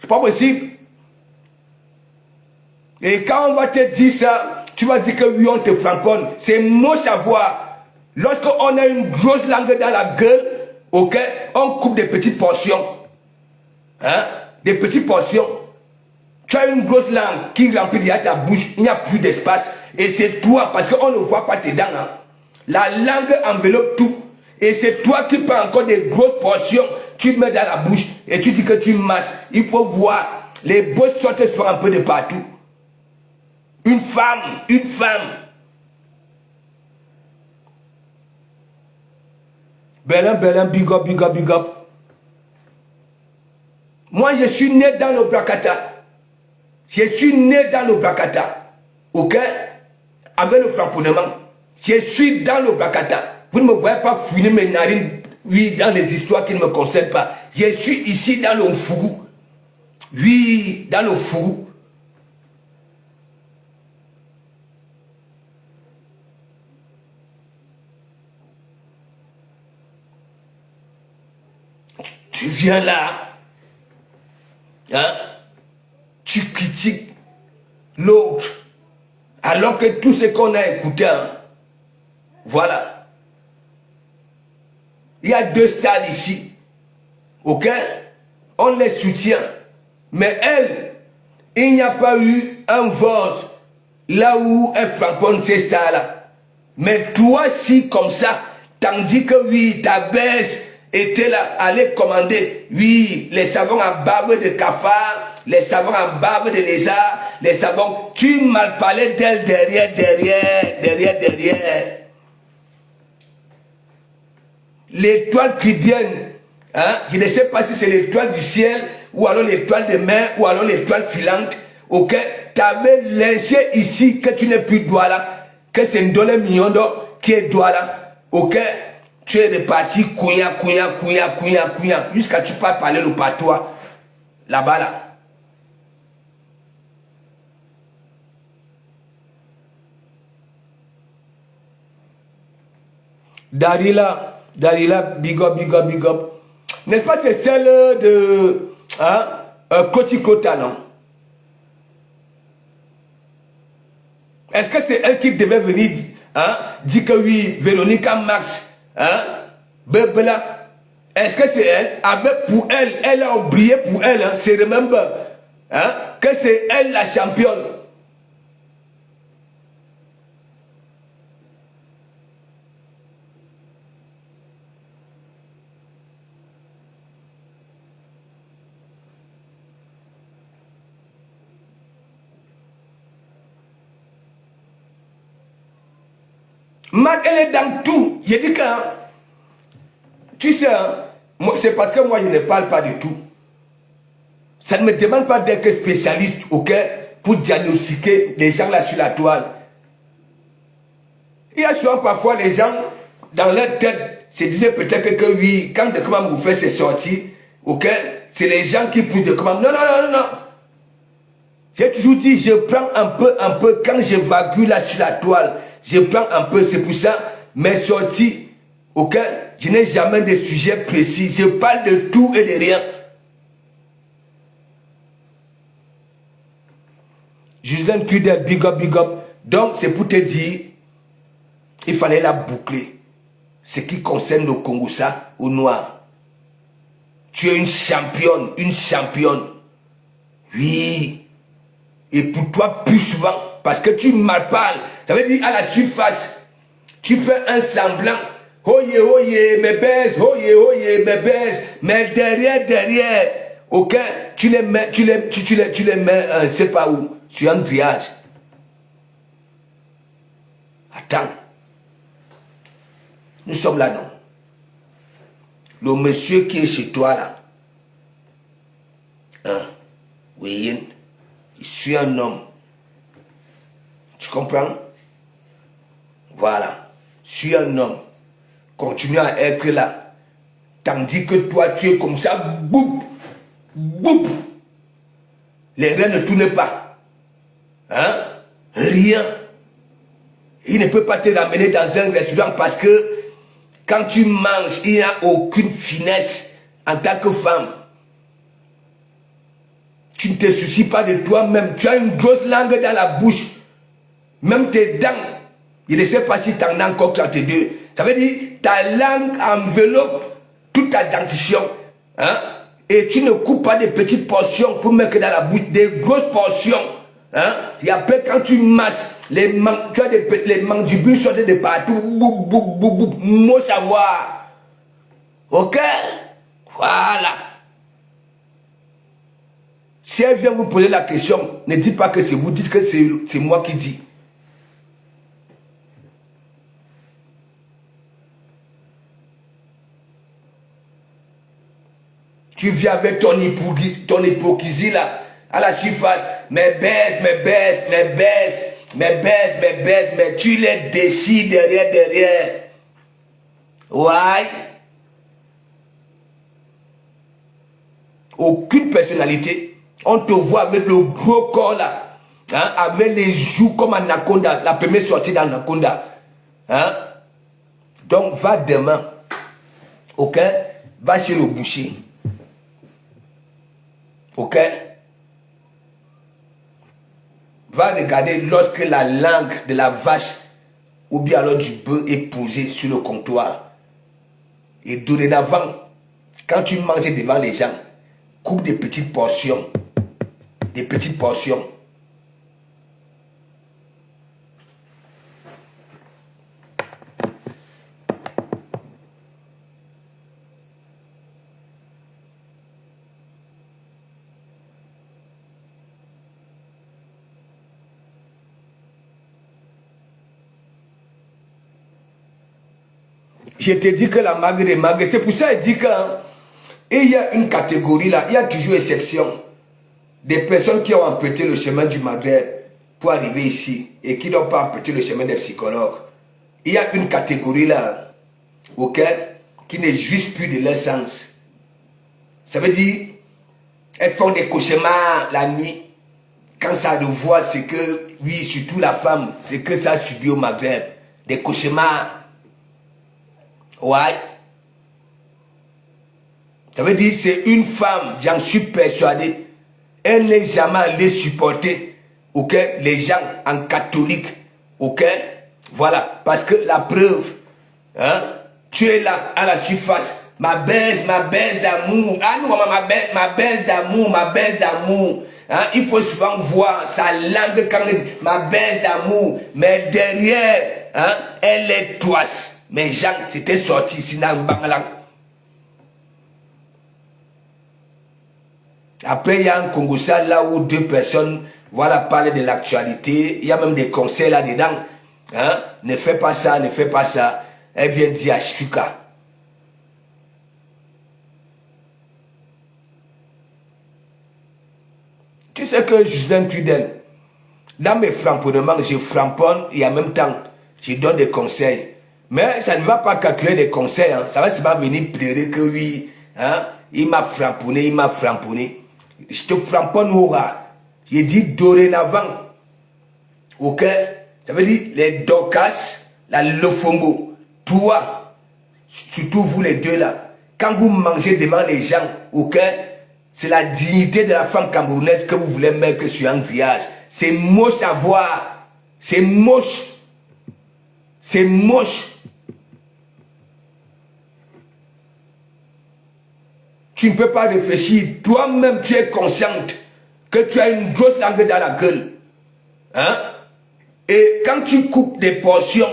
C'est pas possible. Et quand on va te dire ça, tu vas dire que oui, on te franconne. C'est mon savoir. Lorsqu'on a une grosse langue dans la gueule, ok, on coupe des petites portions. Hein? Des petites portions. Tu as une grosse langue qui remplit déjà ta bouche, il n'y a plus d'espace. Et c'est toi, parce qu'on ne voit pas tes dents. Hein? La langue enveloppe tout. Et c'est toi qui prends encore des grosses portions, tu mets dans la bouche et tu dis que tu mâches. Il faut voir. Les bosses sortent un peu de partout. Une femme. Belin, big up, big up, big up. Moi, je suis né dans le Brakata. Je suis né dans le Brakata. Ok? Avec le framponnement. Je suis dans le Brakata. Vous ne me voyez pas fouiner mes narines, oui, dans les histoires qui ne me concernent pas. Je suis ici dans le Fougou. Oui, dans le Fougou. Tu viens là, hein? Tu critiques l'autre, alors que tout ce qu'on a écouté, hein? Voilà. Il y a deux stades ici, ok? On les soutient, mais elle, il n'y a pas eu un vote là où elle franconne ces stades-là. Mais toi, si comme ça, tandis que oui, ta baisse était là, allait commander, oui, les savons en barbe de cafard, les savons en barbe de lézard, les savons, tu mal parlais d'elle derrière. L'étoile qui vient, hein, je ne sais pas si c'est l'étoile du ciel, ou alors l'étoile de mer, ou alors l'étoile filante, ok, tu avais lynché ici que tu n'es plus Douala, que c'est Ndole Miondo qui est Douala, ok. Tu es reparti, couilla, jusqu'à tu peux parler le patois, là-bas, là. Darila, big up. N'est-ce pas, c'est celle de Kotikota, non? Est-ce que c'est elle qui devait venir, hein, dire que oui, Véronica Max, hein, Bebela, est-ce que c'est elle? Avec pour elle, elle a oublié pour elle, hein, c'est remember, hein, que c'est elle la championne. Matt, elle est dans tout. J'ai dit que, tu sais, hein, c'est parce que moi je ne parle pas du tout. Ça ne me demande pas d'être spécialiste, ok, pour diagnostiquer les gens là sur la toile. Il y a souvent parfois les gens, dans leur tête, se disaient peut-être que oui, quand de comment vous faites ces sorties, ok, c'est les gens qui poussent de comment. Non. J'ai toujours dit, je prends un peu, quand j'évacue là sur la toile, je prends un peu, c'est pour ça, mes sorties, ok, je n'ai jamais de sujet précis, je parle de tout et de rien. Justin Tudel, big up. Donc, c'est pour te dire, il fallait la boucler. Ce qui concerne le Congo, ça, au noir. Tu es une championne. Oui. Et pour toi, plus souvent, parce que tu mal parles. Ça veut dire à la surface, tu fais un semblant. Oye, me baise, oye, me baise. Mais derrière, ok, tu les mets, je sais pas où, sur un grillage. Attends. Nous sommes là, non? Le monsieur qui est chez toi, là, hein, oui, je suis un homme. Tu comprends? Voilà. Je suis un homme. Continue à être là. Tandis que toi, tu es comme ça, boum. Les reins ne tournent pas. Hein? Rien. Il ne peut pas te ramener dans un restaurant parce que quand tu manges, il n'y a aucune finesse en tant que femme. Tu ne te soucies pas de toi-même. Tu as une grosse langue dans la bouche. Même tes dents. Je ne sais pas si tu en as encore 32. Ça veut dire ta langue enveloppe toute ta dentition. Hein? Et tu ne coupes pas des petites portions pour mettre dans la bouche. Des grosses portions. Hein? Et après, quand tu marches, les mandibules sortent de partout. Bouk, bouk, bouk, bouk. Moi savoir. Ok? Voilà. Si elle vient vous poser la question, ne dites pas que c'est vous, dites que c'est moi qui dis. Tu viens avec ton hypocrisie là, à la surface, mais tu les décides derrière. Ouais. Aucune personnalité. On te voit avec le gros corps là, hein, avec les joues comme Anaconda, la première sortie d'Anaconda. Hein? Donc va demain, ok? Va chez le boucher. Ok? Va regarder lorsque la langue de la vache ou bien alors du bœuf est posée sur le comptoir. Et dorénavant, quand tu manges devant les gens, coupe des petites portions. Des petites portions. Je te dis que la magrée est magrée. C'est pour ça qu'il dit qu'il y a une catégorie là, il y a toujours exception. Des personnes qui ont emprunté le chemin du Maghreb pour arriver ici et qui n'ont pas emprunté le chemin des psychologues. Il y a une catégorie là, ok, qui ne jouissent plus de leur sens. Ça veut dire, elles font des cauchemars la nuit. Quand ça revoit, c'est que, oui, surtout la femme, c'est que ça subit au Maghreb. Des cauchemars. Ouais. Ça veut dire, c'est une femme, j'en suis persuadé. Elle n'est jamais allée supporter, ok, les gens en catholique, ok. Voilà, parce que la preuve, hein, tu es là à la surface, ma baisse d'amour. Ah non, ma baisse d'amour. Hein, il faut souvent voir sa langue quand elle dit ma baisse d'amour, mais derrière, hein, elle est toise. Mais Jean, c'était sorti ici dans le Banglang. Après, il y a un Congossal là où deux personnes, voilà, parlent de l'actualité. Il y a même des conseils là-dedans. Hein? Ne fais pas ça, ne fais pas ça. Elle vient dire à Chifuka. Tu sais que Justin Trudel, dans mes framponnements, je framponne et en même temps, je donne des conseils. Mais ça ne va pas calculer des conseils. Hein. Ça va se venir pleurer que oui, hein? Il m'a framponné. Je te framponne au rat. J'ai dit dorénavant. Ok? Ça veut dire les Dorcas, la Lofombo. Toi, surtout vous les deux là. Quand vous mangez devant les gens, ok? C'est la dignité de la femme camerounaise que vous voulez mettre sur un grillage. C'est moche à voir. C'est moche. C'est moche. Tu ne peux pas réfléchir. Toi-même, tu es consciente que tu as une grosse langue dans la gueule. Hein? Et quand tu coupes des portions,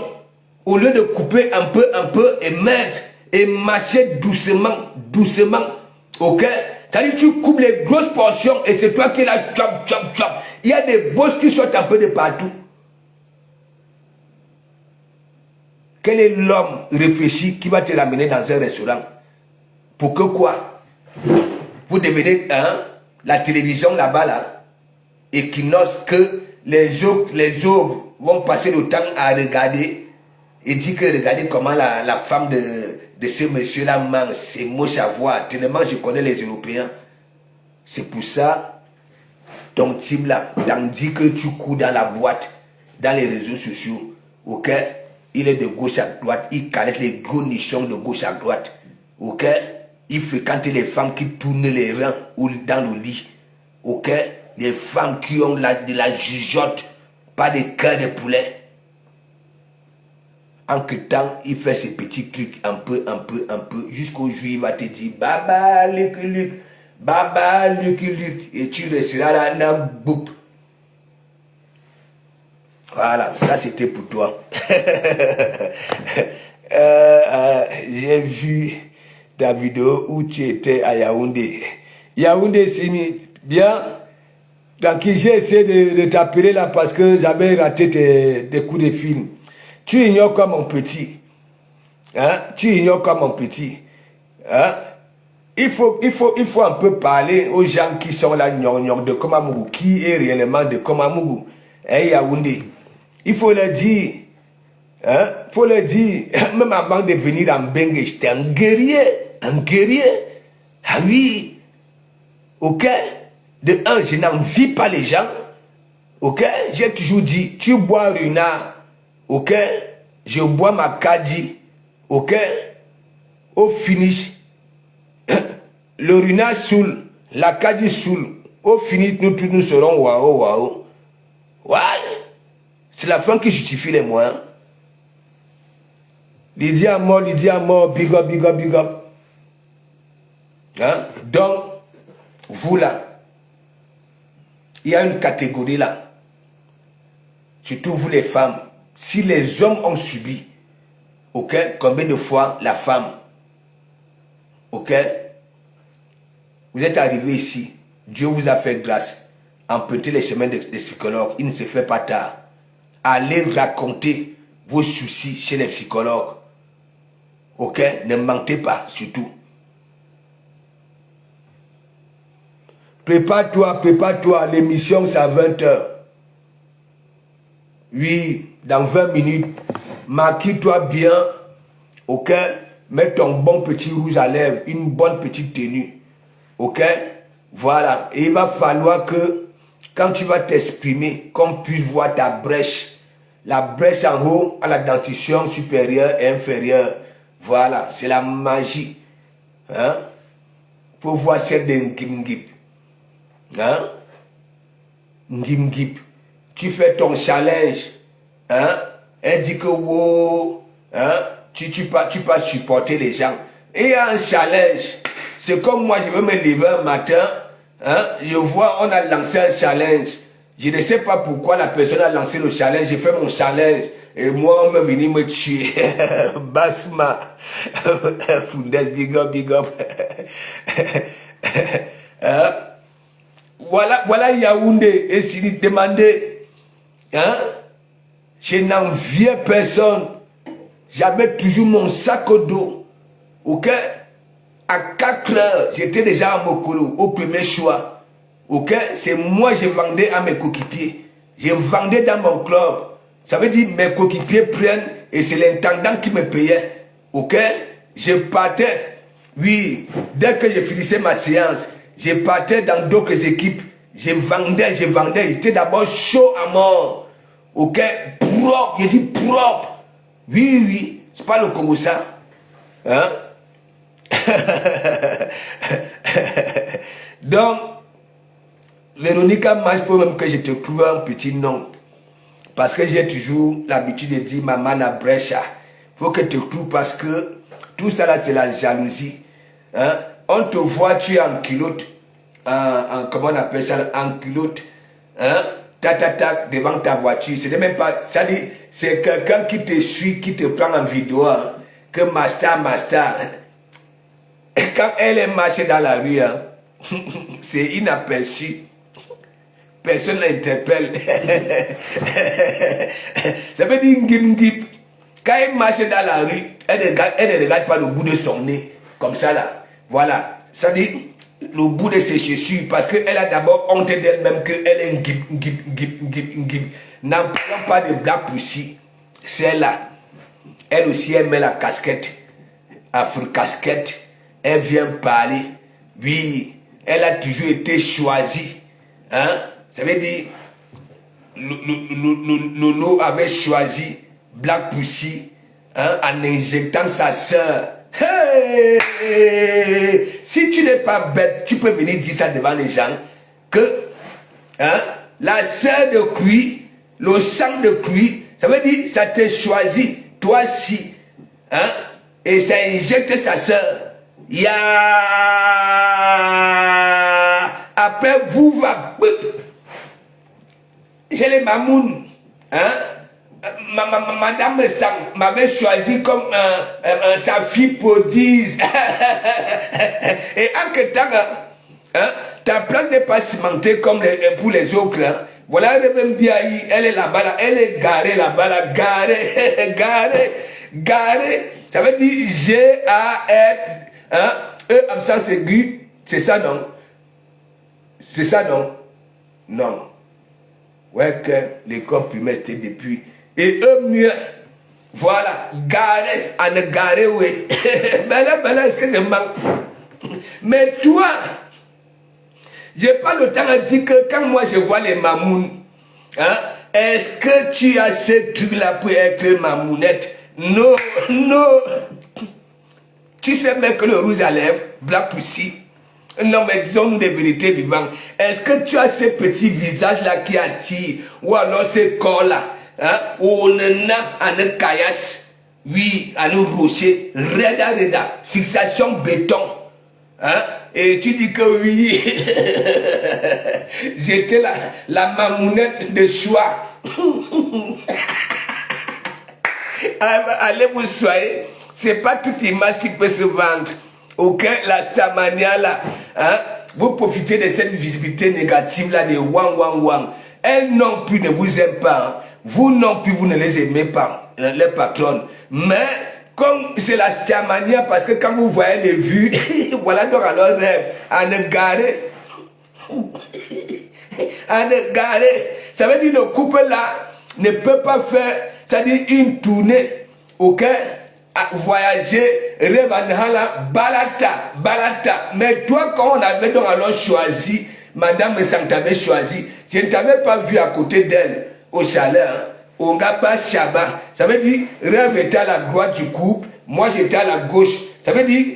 au lieu de couper un peu et mettre et mâcher doucement, ok? C'est-à-dire que tu coupes les grosses portions et c'est toi qui la chop. Il y a des bosses qui sortent un peu de partout. Quel est l'homme réfléchi qui va te ramener dans un restaurant? Pour que quoi? Vous devenez la télévision là-bas là, et qui n'ose que les autres vont passer le temps à regarder et dire que regardez comment la femme de ce monsieur-là mange. C'est moche à voir. Tellement je connais les Européens. C'est pour ça, ton team là, tandis que tu cours dans la boîte, dans les réseaux sociaux, ok? Il est de gauche à droite, il caresse les gros nichons de gauche à droite, ok? Il fréquente les femmes qui tournent les reins ou dans le lit. ok? Les femmes qui ont de la jugeote, pas de cœur de poulet. En que temps, il fait ses petits trucs un peu, jusqu'au jour il va te dire, Baba, Luc, Baba, Luc, et tu resteras là, nan, boup. Voilà, ça c'était pour toi. J'ai vu ta vidéo où tu étais à Yaoundé. Yaoundé, c'est bien. Donc j'ai essayé de t'appeler là parce que j'avais raté tes coups de film. Tu ignores quoi mon petit? Hein? Tu ignores quoi mon petit? Hein? Il faut un peu parler aux gens qui sont là, de Komamougou, qui est réellement de Komamougou. Hey Yaoundé. Il faut leur dire, hein? Il faut leur dire, même avant de venir en Bengue, j'étais un guerrier. Ah oui, ok? De un, je n'envie pas les gens, ok? J'ai toujours dit, tu bois Runa, ok? Je bois ma Kadi, ok? Au finish, le Runa saoule, la Kadi saoule. Au finish, nous tous nous serons waouh. Ouais. C'est la fin qui justifie les moyens. Lydia à mort, big up. Hein? Donc, vous là, il y a une catégorie là, surtout vous les femmes, si les hommes ont subi, ok, combien de fois la femme, ok, vous êtes arrivé ici, Dieu vous a fait grâce, empruntez les chemins des psychologues, il ne se fait pas tard. Allez raconter vos soucis chez les psychologues. Ok? Ne mentez pas, surtout. Prépare-toi. L'émission, c'est à 20h. Oui, dans 20 minutes. Maquille-toi bien. Ok? Mets ton bon petit rouge à lèvres, une bonne petite tenue. Ok? Voilà. Et il va falloir que, quand tu vas t'exprimer, qu'on puisse voir ta brèche. La brèche en haut à la dentition supérieure et inférieure. Voilà, c'est la magie. Hein? Faut voir celle de Ngip. Hein? Ngip. Tu fais ton challenge. Hein? Elle dit que wow, hein? Tu peux supporter les gens. Et il y a un challenge. C'est comme moi, je veux me lever un matin. Hein? Je vois, on a lancé un challenge. Je ne sais pas pourquoi la personne a lancé le challenge. J'ai fait mon challenge. Et moi, on va venir me tuer. Basma. Big up. Hein? Voilà Yaoundé. Et s'il demandait, hein? Je n'enviais personne. J'avais toujours mon sac au dos. Ok? À 4 heures, j'étais déjà à Mokolo, au premier choix. Ok, c'est moi je vendais à mes coéquipiers. Je vendais dans mon club. Ça veut dire mes coéquipiers prennent et c'est l'intendant qui me payait. Ok, je partais. Oui, dès que je finissais ma séance, je partais dans d'autres équipes. Je vendais. J'étais d'abord chaud à mort. Ok, propre, je dis propre. Oui, c'est pas le Congo ça. Hein? Donc, Véronica, moi, il faut même que je te trouve un petit nom. Parce que j'ai toujours l'habitude de dire maman na brecha. Il faut que tu te trouves parce que tout ça là, c'est la jalousie. Hein? On te voit, tu es en culotte. Comment on appelle ça? En culotte. Hein? Tac, devant ta voiture. C'est même pas. Ça dit, c'est quelqu'un qui te suit, qui te prend en vidéo. Hein? Que master. Quand elle est marchée dans la rue, hein, c'est inaperçu. Personne ne l'interpelle. Ça veut dire Ngip. Quand elle marche dans la rue, elle ne regarde pas le bout de son nez. Comme ça là. Voilà. Ça dit le bout de ses chaussures. Parce qu'elle a d'abord honte d'elle-même qu'elle est Ngip. N'en prenons pas de blague poussée. C'est là. Elle aussi, elle met la casquette. Afro-casquette. Elle vient parler. Oui. Elle a toujours été choisie. Hein? Ça veut dire, Lolo avait choisi Black Pussy, hein, en injectant sa soeur. Hey! Si tu n'es pas bête, tu peux venir dire ça devant les gens. que hein, la sœur de Cui, le sang de Cui, ça veut dire ça te choisit, toi si, hein, et ça injecte sa sœur. Il y a après vous va, j'ai les mamounes, hein. Madame Sang m'avait choisi comme sa fille prodige. Et en que temps, hein, ta place n'est pas cimentée comme pour les autres. Hein. Voilà, elle est là-bas, là, elle est garée là-bas, là, garée. Ça veut dire G-A-R, hein, E, absence aiguë, c'est ça non? C'est ça non? Non. Ouais, que l'école primaire était depuis. Et eux mieux, voilà, garé, à ne garer, oui. Ben est-ce que je manque? Mais toi, j'ai pas le temps à dire que quand moi je vois les mamounes, hein, est-ce que tu as ce truc-là pour être mamounette? Non, non. Tu sais même que le rouge à lèvres, Black Pussy, non, mais disons-nous des vérités vivantes. Est-ce que tu as ces petits visages-là qui attirent? Ou alors ces corps-là, hein? Où on a un caillasse, oui, à nous rocher, reda, fixation béton. Hein? Et tu dis que oui, j'étais la mamounette de choix. Allez vous soyez, c'est pas toute image qui peut se vendre. Ok, la Starmania là, hein, vous profitez de cette visibilité négative là de wang. Elles non plus ne vous aiment pas, hein. Vous non plus vous ne les aimez pas, les patronnes. Mais comme c'est la Starmania, parce que quand vous voyez les vues, voilà donc alors rêve, à ne garer, ça veut dire le couple là ne peut pas faire, c'est-à-dire une tournée, ok, à voyager, rêve à balata. Mais toi, quand on avait donc alors choisi, Madame Sang t'avait choisi, je ne t'avais pas vu à côté d'elle, au chalet, hein, au Ngaba Chaba. Ça veut dire, rêve était à la droite du couple, moi j'étais à la gauche. Ça veut dire,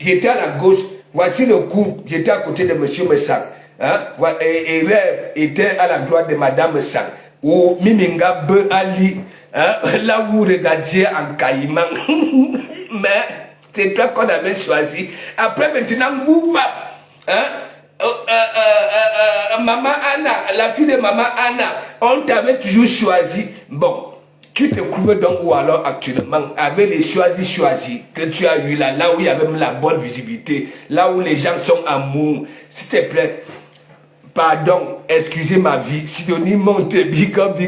j'étais à la gauche, voici le couple, j'étais à côté de Monsieur Messang. Hein? Et rêve était à la droite de Madame Sang. Ou Miminga Be Ali. Hein? Là où vous regardiez en caïman. Mais c'est toi qu'on avait choisi. Après maintenant, vous va. Hein? Maman Anna, la fille de Maman Anna, on t'avait toujours choisi. Bon, tu te trouves donc où alors actuellement avec les choisis que tu as eu là où il y avait même la bonne visibilité, là où les gens sont amour. S'il te plaît, pardon, excusez ma vie, Sidonie monte, big up,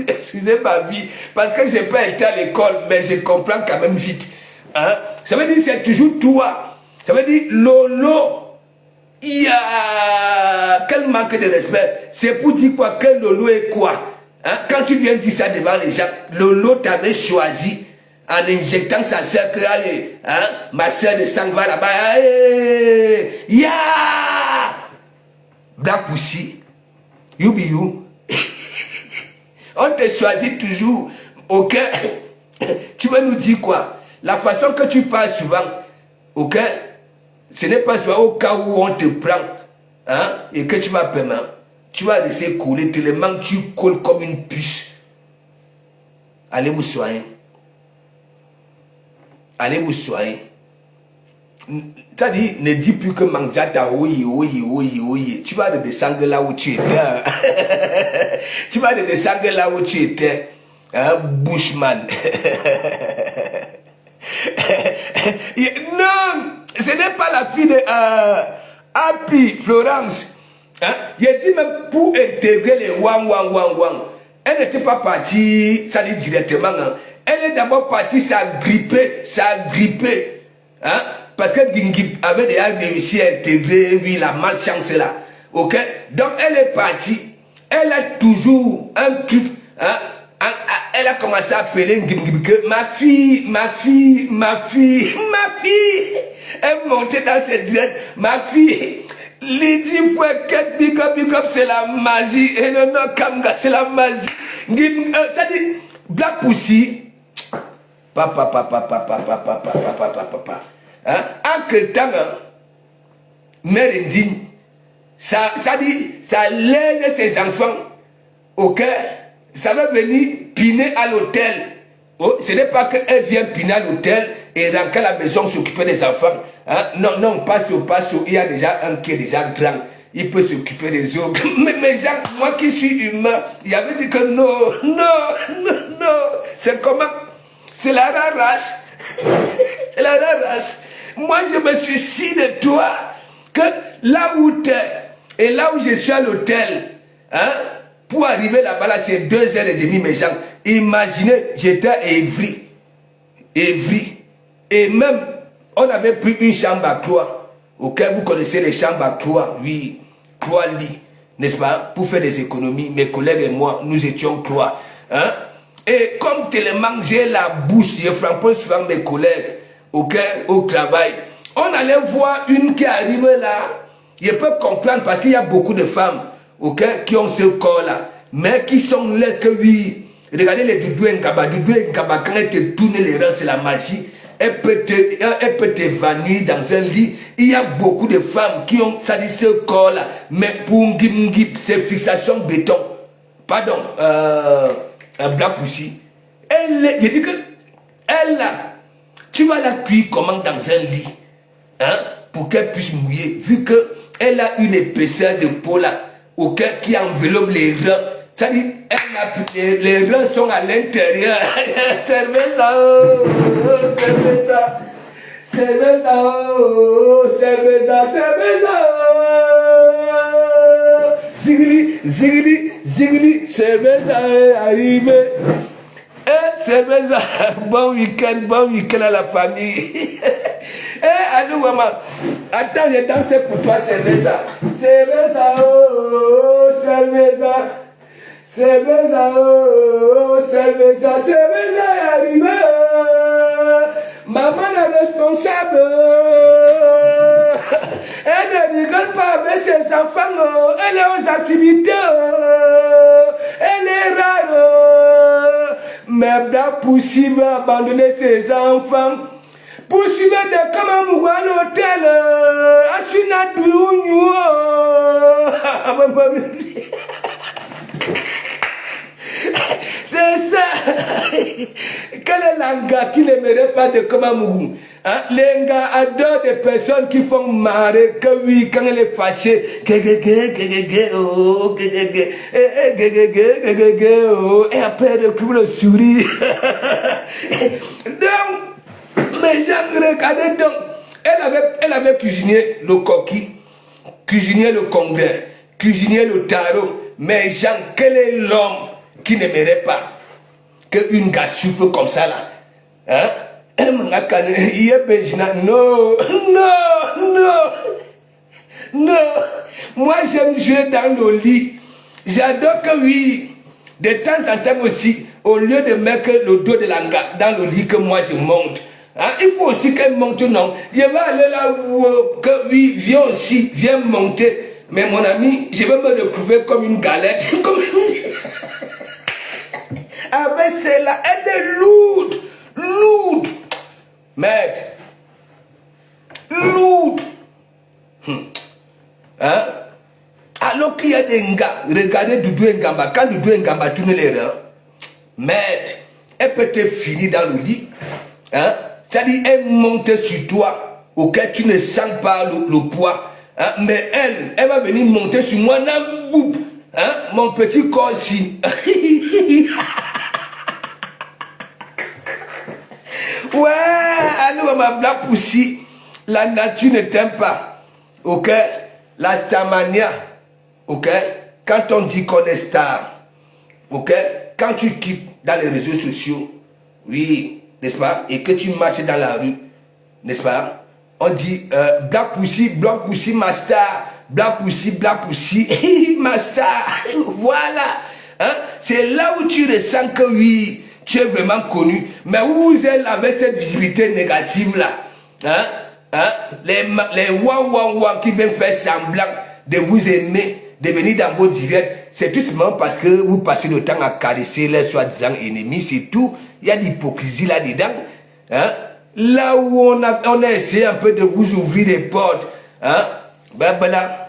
excusez ma vie, parce que je n'ai pas été à l'école, mais je comprends quand même vite. Hein? Ça veut dire c'est toujours toi. Ça veut dire Lolo. Il y a quel manque de respect. C'est pour dire quoi? Que Lolo est quoi? Hein? Quand tu viens dire ça devant les gens, Lolo t'avait choisi en injectant sa soeur que allez, hein? Ma soeur de sang va là-bas. Ya Black Pussy, you be you. On te choisit toujours. Ok? Tu veux nous dire quoi? La façon que tu parles souvent, ok? Ce n'est pas souvent au cas où on te prend, hein, et que tu vas paiement. Tu vas laisser couler, tellement tu colles comme une puce. Allez vous soigner. Allez vous soigner. C'est-à-dire, ne dis plus que Manjata, oui. Tu vas descendre là où tu étais. Tu vas descendre là où tu étais. Hein, Bushman. Non! Ce n'est pas la fille de Happy Florence. Hein? Il dit même pour intégrer les wang. Elle n'était pas partie, ça dit directement. Hein? Elle est d'abord partie, ça a grippé. Hein? Parce que Gingip avait déjà réussi à intégrer, oui, la malchance là. Ok? Donc elle est partie. Elle a toujours un truc. Hein? Elle a commencé à appeler que ma fille. Elle montait dans ses directs. Ma fille, Lydie Fouquet, big up, c'est la magie. Et non, Kamga, c'est la magie. Ça dit, Black Pussy, papa. Hein? En que temps, mère indigne, ça dit, ça lève ses enfants, ok? Ça va venir piner à l'hôtel. Oh, ce n'est pas qu'elle vient piner à l'hôtel et rentrer à la maison s'occuper des enfants. Hein? Non, non, passe, il y a déjà un qui est déjà grand. Il peut s'occuper des autres. Mais gens, moi qui suis humain, il avait dit que non, c'est comment? C'est la rare race. C'est la rare race. Moi, je me suis si de toi que là où tu es et là où je suis à l'hôtel, hein, pour arriver là-bas, là, c'est 2h30, mes gens. Imaginez, j'étais à Évry. Et même, on avait pris une chambre à 3. Ok, vous connaissez les chambres à 3, oui, 3 lits, n'est-ce pas? Pour faire des économies, mes collègues et moi, nous étions 3. Hein? Et comme tellement j'ai la bouche, je frappe souvent mes collègues, ok, au travail. On allait voir une qui arrive là. Je peux comprendre parce qu'il y a beaucoup de femmes, ok, qui ont ce corps-là, mais qui sont là que oui. Regardez les Doudou Nkaba, quand elle te tourne les reins, c'est la magie. Elle peut t'évanouir dans un lit. Il y a beaucoup de femmes qui ont ça dit ce corps-là, mais pour Ngip, c'est fixation béton. Pardon, un Black Pussy. Je dis que elle là, tu vas la cuire comment dans un lit, hein, pour qu'elle puisse mouiller, vu que elle a une épaisseur de peau là, qui enveloppe les reins. Ça dit, les reins sont à l'intérieur. Cerveza, oh, cerveza. Cerveza, oh, cerveza, cerveza. Zigli, cerveza est arrivé. Cerveza, bon week-end à la famille. Allô, maman. Attends, je danse pour toi, cerveza. Cerveza, oh, cerveza. Cerveza, oh, cerveza est arrivé. Maman est responsable. Elle ne rigole pas avec ses enfants. Elle est aux activités. Elle est rare. Mais Black Pussy va abandonner ses enfants. Pour suivre des comme à l'hôtel. Asuna Dounou. C'est ça. Quel est l'anga qui n'aimerait pas de Komamougou, hein? Les gars adorent des personnes qui font marrer que oui, quand elle est fâchée. Et après, elle le sourire. Donc, mes gens, regardez donc. Elle avait cuisiné le coquille, cuisiné le congrès, cuisiné le tarot. Mais Jean, quel est l'homme qui n'aimerait pas qu'une gars souffre comme ça là? Hein? Non. Moi j'aime jouer dans le lit. J'adore que oui, de temps en temps aussi, au lieu de mettre le dos de l'anga dans le lit que moi je monte. Hein? Il faut aussi qu'elle monte, non. Je vais aller là où, que oui, viens aussi, viens monter. Mais mon ami, je vais me retrouver comme une galette. Ah ben c'est là, elle est lourde. Mec, lourde. Hein? Alors qu'il y a des gars, regardez Doudou Ngamba, quand Doudou Ngamba tourne les reins, mec, elle peut te finir dans le lit. Hein? C'est-à-dire, elle monte sur toi, auquel tu ne sens pas le poids. Hein? Mais elle va venir monter sur moi, hein? Mon petit corps ici. Ouais, allô, ma Black Pussy, la nature ne t'aime pas. Ok? La starmania. Ok? Quand on dit qu'on est star. Ok? Quand tu quittes dans les réseaux sociaux, oui, n'est-ce pas? Et que tu marches dans la rue, n'est-ce pas? On dit Black Pussy, ma star. Black Pussy, ma star. Voilà. Hein? C'est là où tu ressens que oui, tu es vraiment connu. Mais où vous êtes avec cette visibilité négative là? Hein? Hein? Les ouah qui viennent faire semblant de vous aimer, de venir dans vos directs, c'est tout simplement parce que vous passez le temps à caresser les soi-disant ennemis, c'est tout. Il y a de l'hypocrisie là-dedans. Hein? Là où on a essayé un peu de vous ouvrir les portes, hein? Ben là,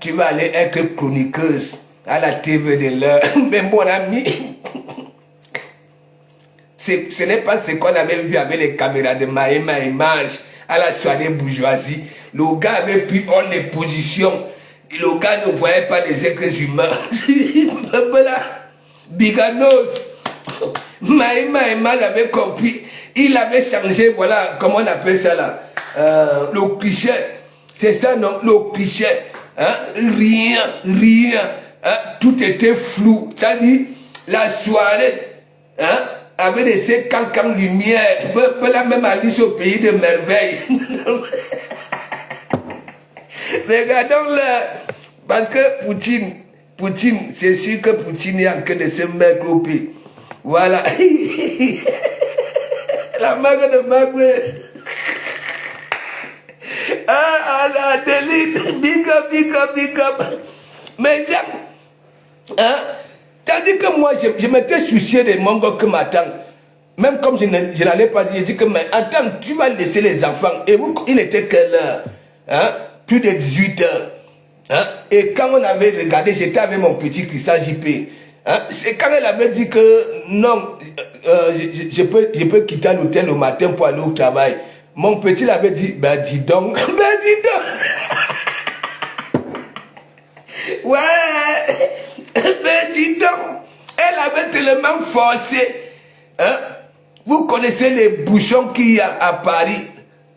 tu vas aller être chroniqueuse à la TV de l'heure. Mais mon ami, ce n'est pas ce qu'on avait vu avec les caméras de Maïma Image à la soirée bourgeoisie. Le gars avait pris hors les positions. Et le gars ne voyait pas les êtres humains. Voilà. Biganos. Maïma Image avait compris. Il avait changé, voilà, comment on appelle ça là, le cliché. C'est ça, non, le cliché. Hein? Rien, hein? Tout était flou. Ça dit, la soirée, hein? Avait laissé cancan lumière. Là même Alice au pays de merveille. Regardons là. Parce que Poutine, c'est sûr que Poutine est en train de se mettre au pays. Voilà. La mague de Magwe. La Deline. Big up. Mais hein? Tandis que moi, je m'étais soucié des Mongols que m'attendent. Même comme je n'allais pas dire, je dis que, mais attends, tu vas laisser les enfants. Et vous, il était quelle heure? Hein? Plus de 18 heures. Hein? Et quand on avait regardé, j'étais avec mon petit Christian JP. Hein? C'est quand elle avait dit que non, je peux quitter l'hôtel le matin pour aller au travail. Mon petit l'avait dit, ben dis donc, ouais, ben dis donc, elle avait tellement forcé. Hein? Vous connaissez les bouchons qu'il y a à Paris,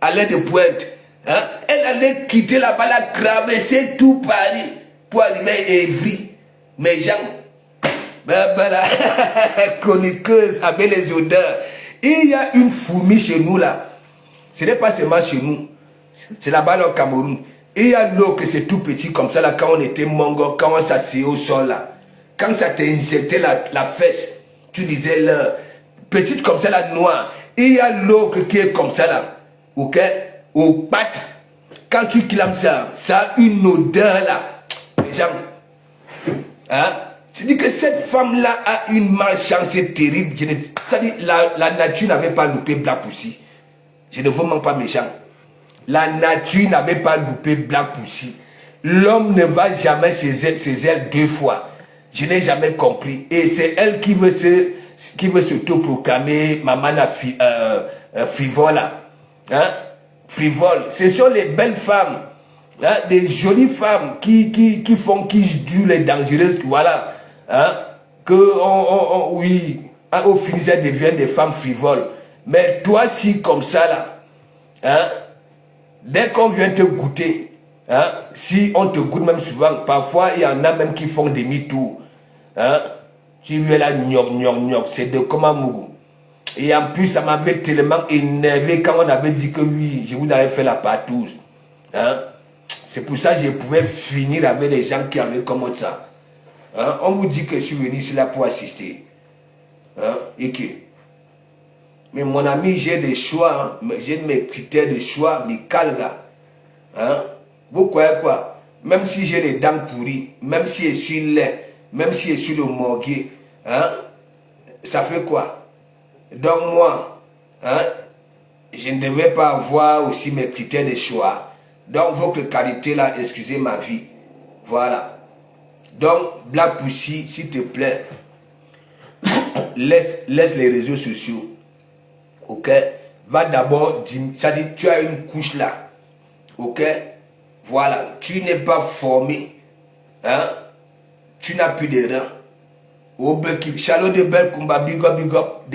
à l'aide de Pointe. Hein? Elle allait quitter là-bas, elle a traversé tout Paris pour arriver à Évry. Mes gens, ben là, chroniqueuse avec les odeurs. Il y a une fourmi chez nous là. Ce n'est pas seulement chez nous, c'est là-bas au Cameroun. Il y a l'eau que c'est tout petit comme ça là, quand on était mongo, quand on s'asseyait au sol là. Quand ça t'injectait la fesse, tu disais là, petite comme ça là, noire. Il y a l'eau qui est comme ça là, ok, aux pattes. Quand tu clames ça, ça a une odeur là. Les gens, hein? C'est-à-dire que cette femme-là a une malchance terrible. C'est-à-dire la nature n'avait pas loupé Black Pussy. Je ne vous mens pas méchant. La nature n'avait pas loupé Black Pussy. L'homme ne va jamais chez elle deux fois. Je n'ai jamais compris. Et c'est elle qui veut s'auto-proclamer maman frivole. Hein? Frivole. Ce sont les belles femmes. Hein? Des jolies femmes qui durent les dangereuses. Voilà. Hein? Oui. Au final, elles deviennent des femmes frivoles. Mais toi, si comme ça là, hein, dès qu'on vient te goûter, hein, si on te goûte même souvent, parfois il y en a même qui font demi-tour. Hein, tu lui es là, c'est de comment. Et en plus, ça m'avait tellement énervé quand on avait dit que oui, je vous avais fait la partouze. Hein, c'est pour ça que je pouvais finir avec les gens qui avaient comme ça. Hein, on vous dit que je suis venu ici là pour assister. Hein, et que. Mais mon ami, j'ai des choix, hein. J'ai mes critères de choix, mes calgas. Hein? Vous croyez quoi? Même si j'ai les dents pourries, même si je suis laid, même si je suis le morgué, hein? Ça fait quoi? Donc moi, hein? Je ne devais pas avoir aussi mes critères de choix. Donc votre qualité là, excusez ma vie. Voilà. Donc, Black Pussy, s'il te plaît, laisse les réseaux sociaux. Ok, va d'abord dire, ça dit tu as une couche là, ok, voilà, tu n'es pas formé, hein, tu n'as plus de reins. Au Chalot de Belkumba, big up,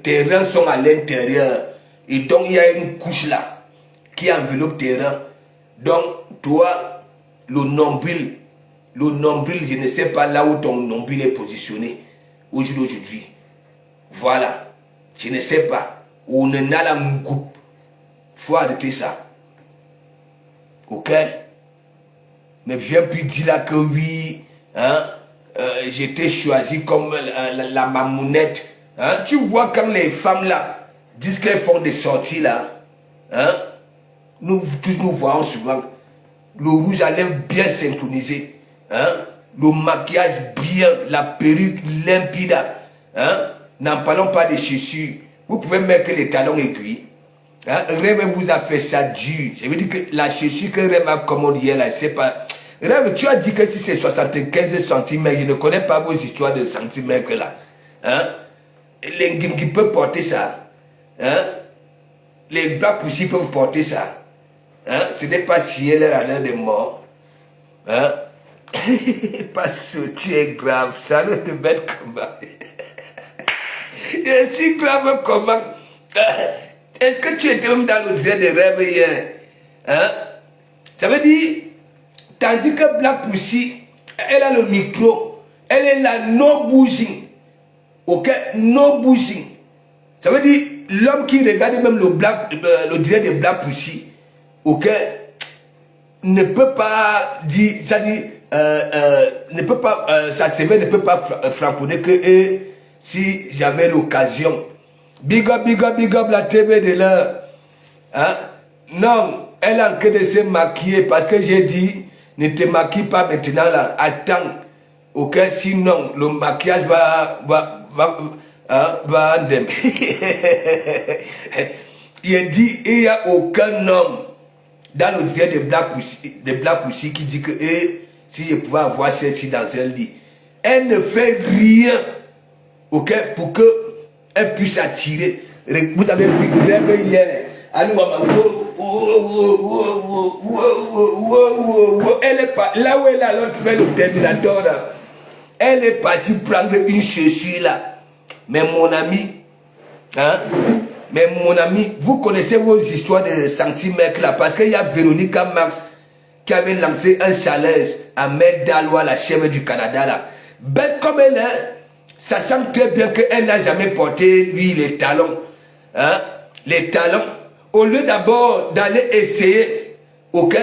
tes reins sont à l'intérieur, et donc il y a une couche là qui enveloppe tes reins. Donc toi, le nombril, je ne sais pas là où ton nombril est positionné aujourd'hui. Voilà, je ne sais pas. On est dans la moucoupe. Il faut arrêter ça. Ok? Mais viens plus dire là que oui, hein, j'étais choisi comme la mamounette. Hein? Tu vois quand les femmes là disent qu'elles font des sorties là, hein? Nous tous nous voyons souvent. Le rouge à lèvres bien synchronisé. Hein? Le maquillage bien, la perruque limpide. Hein? N'en parlons pas des chaussures. Vous pouvez mettre les talons aiguilles. Hein? Rêve vous a fait ça dur. Je veux dire que la chaussure que Rêve a commandée là, c'est pas. Rêve, tu as dit que si c'est 75 centimètres, je ne connais pas vos histoires de centimètres là. Hein? Les qui peuvent porter ça. Hein? Les bras poussés peuvent porter ça. Hein? Ce n'est pas signé leur année de mort. Hein? Parce que tu es grave, ça ne te met comment. Et si grave comment. Est-ce que tu étais même dans le désert de rêve hier? Hein? Ça veut dire, tandis que Black Pussy, elle a le micro, elle est là, no bouging. Ok? No bouging. Ça veut dire, l'homme qui regarde même le direct de Black Pussy, ok, ne peut pas dire, ça dit, ne peut pas, sa semaine ne peut pas framponner que si j'avais l'occasion. Big up la TV de l'heure. Hein? Non, elle est en train de se maquiller parce que j'ai dit, ne te maquille pas maintenant là, attends. Ok, sinon le maquillage va Il a dit, il n'y a aucun homme dans le direct de Black Pussy qui dit que si je pouvais avoir celle-ci dans un lit, elle ne fait rien, ok, pour qu'elle puisse attirer. Vous avez vu le rêve hier, elle est pas là où elle a l'autre fait le Terminator là. Elle est partie prendre une chaussure là. Mais mon ami, hein, mais mon ami, vous connaissez vos histoires de centimètres là, parce qu'il y a Véronica Mars qui avait lancé un challenge à Mère Dalois, la chèvre du Canada là. Bête comme elle est, sachant très bien qu'elle n'a jamais porté, lui, les talons. Hein, les talons. Au lieu d'abord d'aller essayer, ok,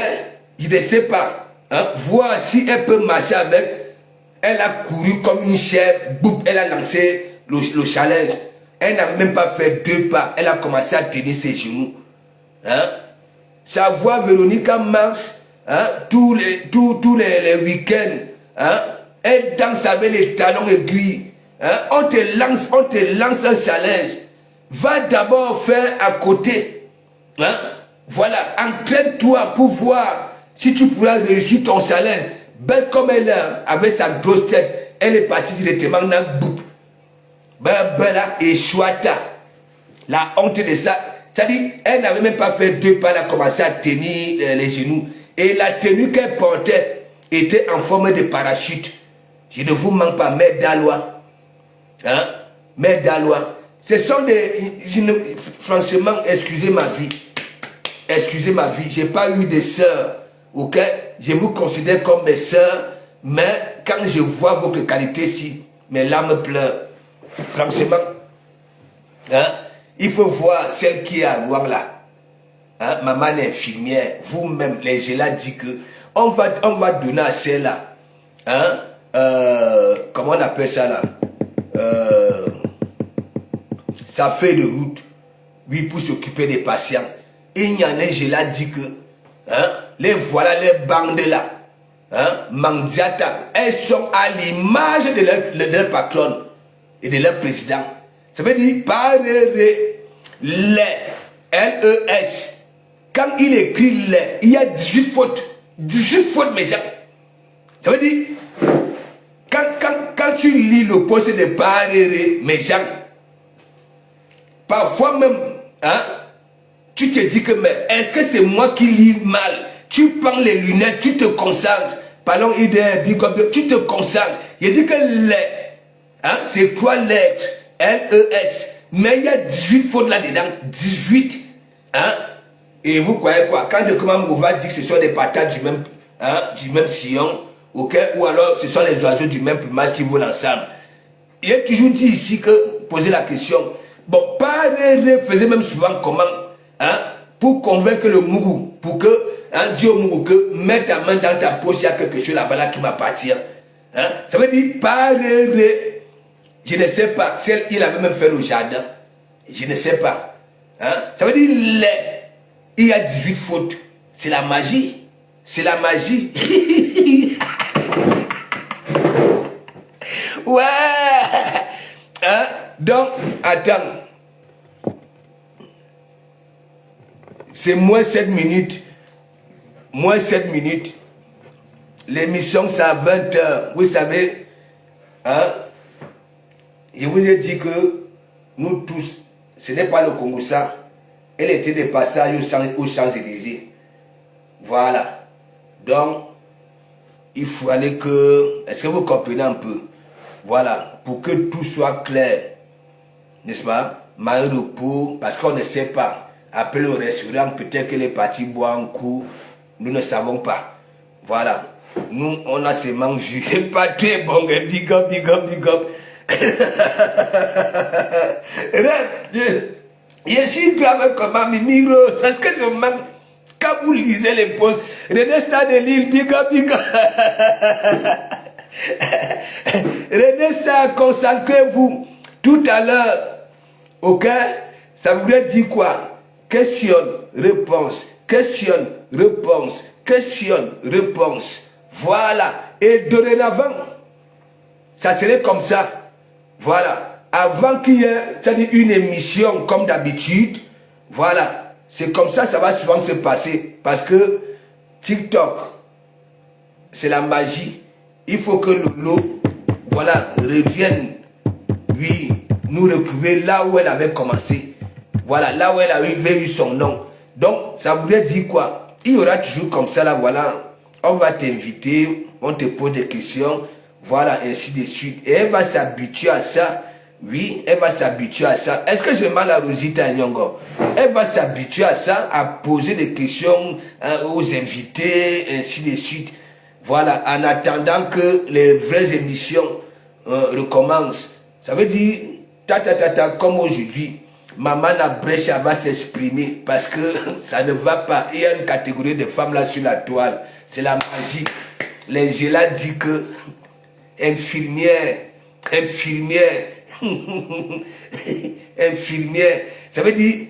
je ne sais pas, hein, voir si elle peut marcher avec, elle a couru comme une chèvre, boum, elle a lancé le challenge. Elle n'a même pas fait 2 pas, elle a commencé à tenir ses genoux. Hein? Savoir Véronica Mars, hein, tous les week-ends, hein, elle danse avec les talons aiguilles. Hein? On te lance un challenge. Va d'abord faire à côté. Hein? Voilà, entraîne-toi pour voir si tu pourras réussir ton challenge. Belle comme elle est, avec sa grosse tête, elle est partie directement dans le bout. Bella et Chouata. La honte de ça. C'est-à-dire, elle n'avait même pas fait 2 pas, elle a commencé à tenir les genoux. Et la tenue qu'elle portait était en forme de parachute. Je ne vous manque pas, Mère Dalois. Hein? Mère Dalois. Ce sont des... franchement, excusez ma vie. Excusez ma vie. Je n'ai pas eu de sœurs. Ok? Je vous considère comme mes sœurs. Mais quand je vois votre qualité ici, mes larmes pleurent. Franchement. Hein? Il faut voir celle qui est à Ouangla. Hein? Maman l'infirmière. Vous-même, les gens dit que on va donner à celle-là. Hein? Comment on appelle ça là? Ça fait de route, oui, pour s'occuper des patients. Il y en a, je l'ai dit que, hein, les voilà les bandes là, hein, Mandiata, elles sont à l'image de leur patronne et de leur président. Ça veut dire, par les L-E-S, quand il écrit les, il y a 18 fautes. 18 fautes, mes gens. Ça veut dire, quand tu lis le poste de Paréré, mes gens, parfois même, hein, tu te dis que, mais est-ce que c'est moi qui lis mal? Tu prends les lunettes, tu te concentres. Parlons idée, tu te concentres. Il dit que les, hein, c'est 3 lettres, L-E-S. Mais il y a 18 fautes là-dedans. 18. Hein? Et vous croyez quoi? Quand le commandant va dire que ce sont des patates du même sillon, okay? Ou alors ce sont les oiseaux du même plumage qui volent ensemble. Il a toujours dit ici que, poser la question, bon, Paréré faisait même souvent comment, hein, pour convaincre le Mourou, pour que, hein, dis au Mourou que, mets ta main dans ta poche, il y a quelque chose là-bas là qui m'appartient. Hein? Ça veut dire, Paréré, je ne sais pas, il avait même fait le jardin, je ne sais pas. Hein? Ça veut dire, il y a 18 fautes, c'est la magie, c'est la magie. Ouais. Hein? Donc, attends. C'est moins 7 minutes. Moins 7 minutes. l'émission c'est à 20h. Vous savez, hein, je vous ai dit que nous tous, ce n'est pas le Congo ça. Elle était de passage aux Champs-Élysées. Voilà. Donc, il faut aller que... Est-ce que vous comprenez un peu? Voilà. Pour que tout soit clair. N'est-ce pas? Mal repos, parce qu'on ne sait pas. Après le restaurant, peut-être que les partis boivent un coup. Nous ne savons pas. Voilà. Nous, on a seulement vu. Pas très bon. Big up, big up, big up. Je suis grave comme un miro. C'est ce que je manque. Quand vous lisez les posts, René Stade de Lille, big up, big up. René Stade, consacrez-vous tout à l'heure. Ok? Ça voudrait dire quoi? Questionne, réponse, questionne, réponse, questionne, réponse. Voilà. Et dorénavant, ça serait comme ça. Voilà. Avant qu'il y ait une émission comme d'habitude, voilà. C'est comme ça va souvent se passer. Parce que TikTok, c'est la magie. Il faut que Lolo, voilà, revienne, oui, nous retrouver là où elle avait commencé. Voilà, là où elle avait eu son nom. Donc, ça voulait dire quoi? Il y aura toujours comme ça, là, voilà. On va t'inviter, on te pose des questions, voilà, ainsi de suite. Et elle va s'habituer à ça. Oui, elle va s'habituer à ça. Est-ce que j'ai mal à Rosita Nyongo? Elle va s'habituer à ça, à poser des questions aux invités, ainsi de suite. Voilà, en attendant que les vraies émissions recommencent. Ça veut dire, comme aujourd'hui, Maman Brèche va s'exprimer parce que ça ne va pas. Il y a une catégorie de femmes là sur la toile. C'est la magie. L'Angela dit que infirmière, infirmière, ça veut dire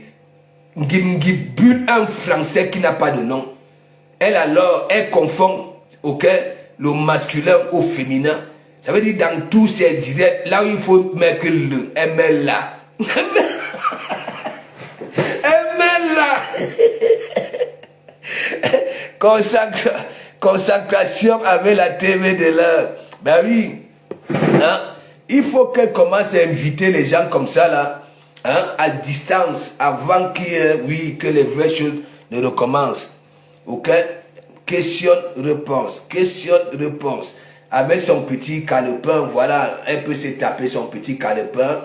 bulle un français qui n'a pas de nom. Elle alors, elle confond, ok, le masculin au féminin. Ça veut dire dans tous ces directs, là où il faut mettre le ML là. ML là. Consacration avec la TV de l'heure. Ben oui. Hein? Il faut qu'elle commence à inviter les gens comme ça là, hein, à distance, avant oui, que les vraies choses ne recommencent. Ok? Question-réponse. Question-réponse. Avec son petit calepin, voilà, elle peut se taper son petit calepin.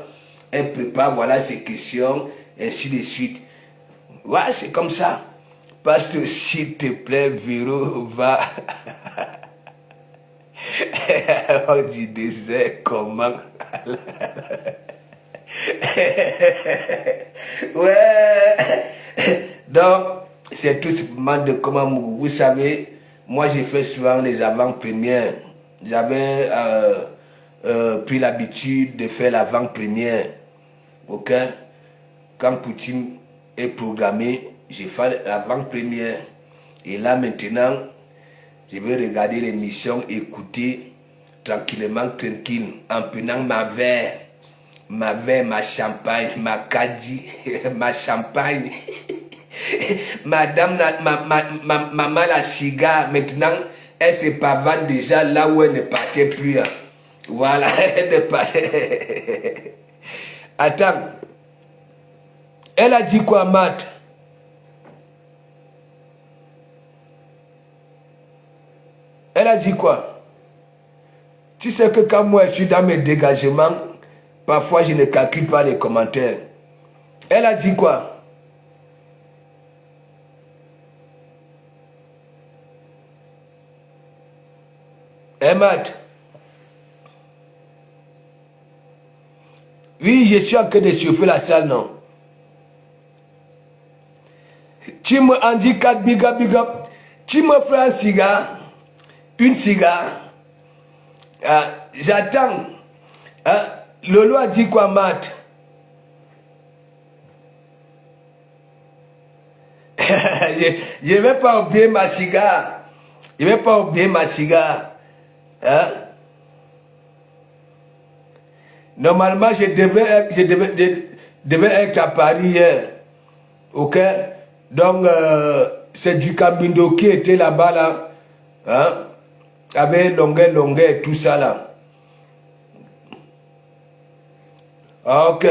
Elle prépare, voilà, ses questions, ainsi de suite. Ouais, c'est comme ça. Parce que s'il te plaît, Véro, va. On dit désert, comment? Ouais. Donc, c'est tout simplement de comment vous savez, moi j'ai fait souvent les avant-premières. J'avais pris l'habitude de faire l'avant-première. Ok? Quand Poutine est programmé, j'ai fait l'avant-première. Et là maintenant, je vais regarder l'émission, écouter tranquillement, tranquille, en prenant ma verre, ma champagne, ma caddie, ma champagne. Madame, maman la cigare, maintenant, elle se pavane déjà là où elle ne partait plus. Voilà, elle ne partait. Attends. Elle a dit quoi, Matt? Elle a dit quoi? Tu sais que quand moi je suis dans mes dégagements, parfois je ne calcule pas les commentaires. Elle a dit quoi? Hein, Matt? Oui, je suis en train de chauffer la salle, non? Tu me handicaps, big up, big up. Tu me fais un cigare, une cigare. J'attends. Lolo a dit quoi, Matt? Je ne vais pas oublier ma cigare. Je ne vais pas oublier ma cigare. Hein? Normalement, je devais être à Paris hier. Ok? Donc, c'est du Cambindo qui était là-bas, là. Hein? avec longueur, tout ça là. Ok.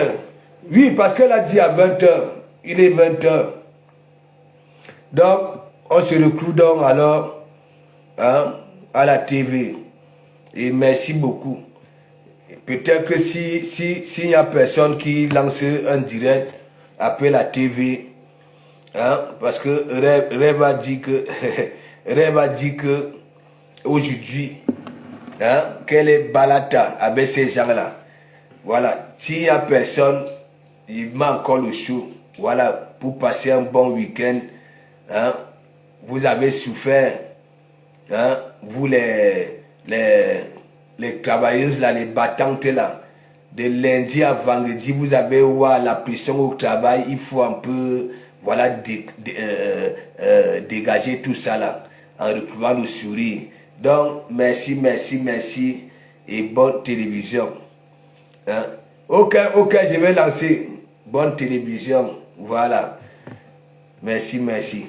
Oui, parce qu'elle a dit à 20h. Il est 20h. Donc, on se retrouve donc alors hein, à la TV. Et merci beaucoup. Peut-être que s'il n'y a personne qui lance un direct après la TV, hein, parce que Rêve a dit que Rêve a dit que aujourd'hui, hein, qu'elle est balata avec ces gens-là. Voilà, s'il n'y a personne, il met encore le show. Voilà, pour passer un bon week-end. Hein, vous avez souffert. Hein, vous les travailleuses là, les battantes là. De lundi à vendredi, vous avez la pression au travail. Il faut un peu, voilà, dégager tout ça là. En retrouvant le sourire. Donc, merci. Et bonne télévision. Hein? Ok, je vais lancer. Bonne télévision. Voilà. Merci.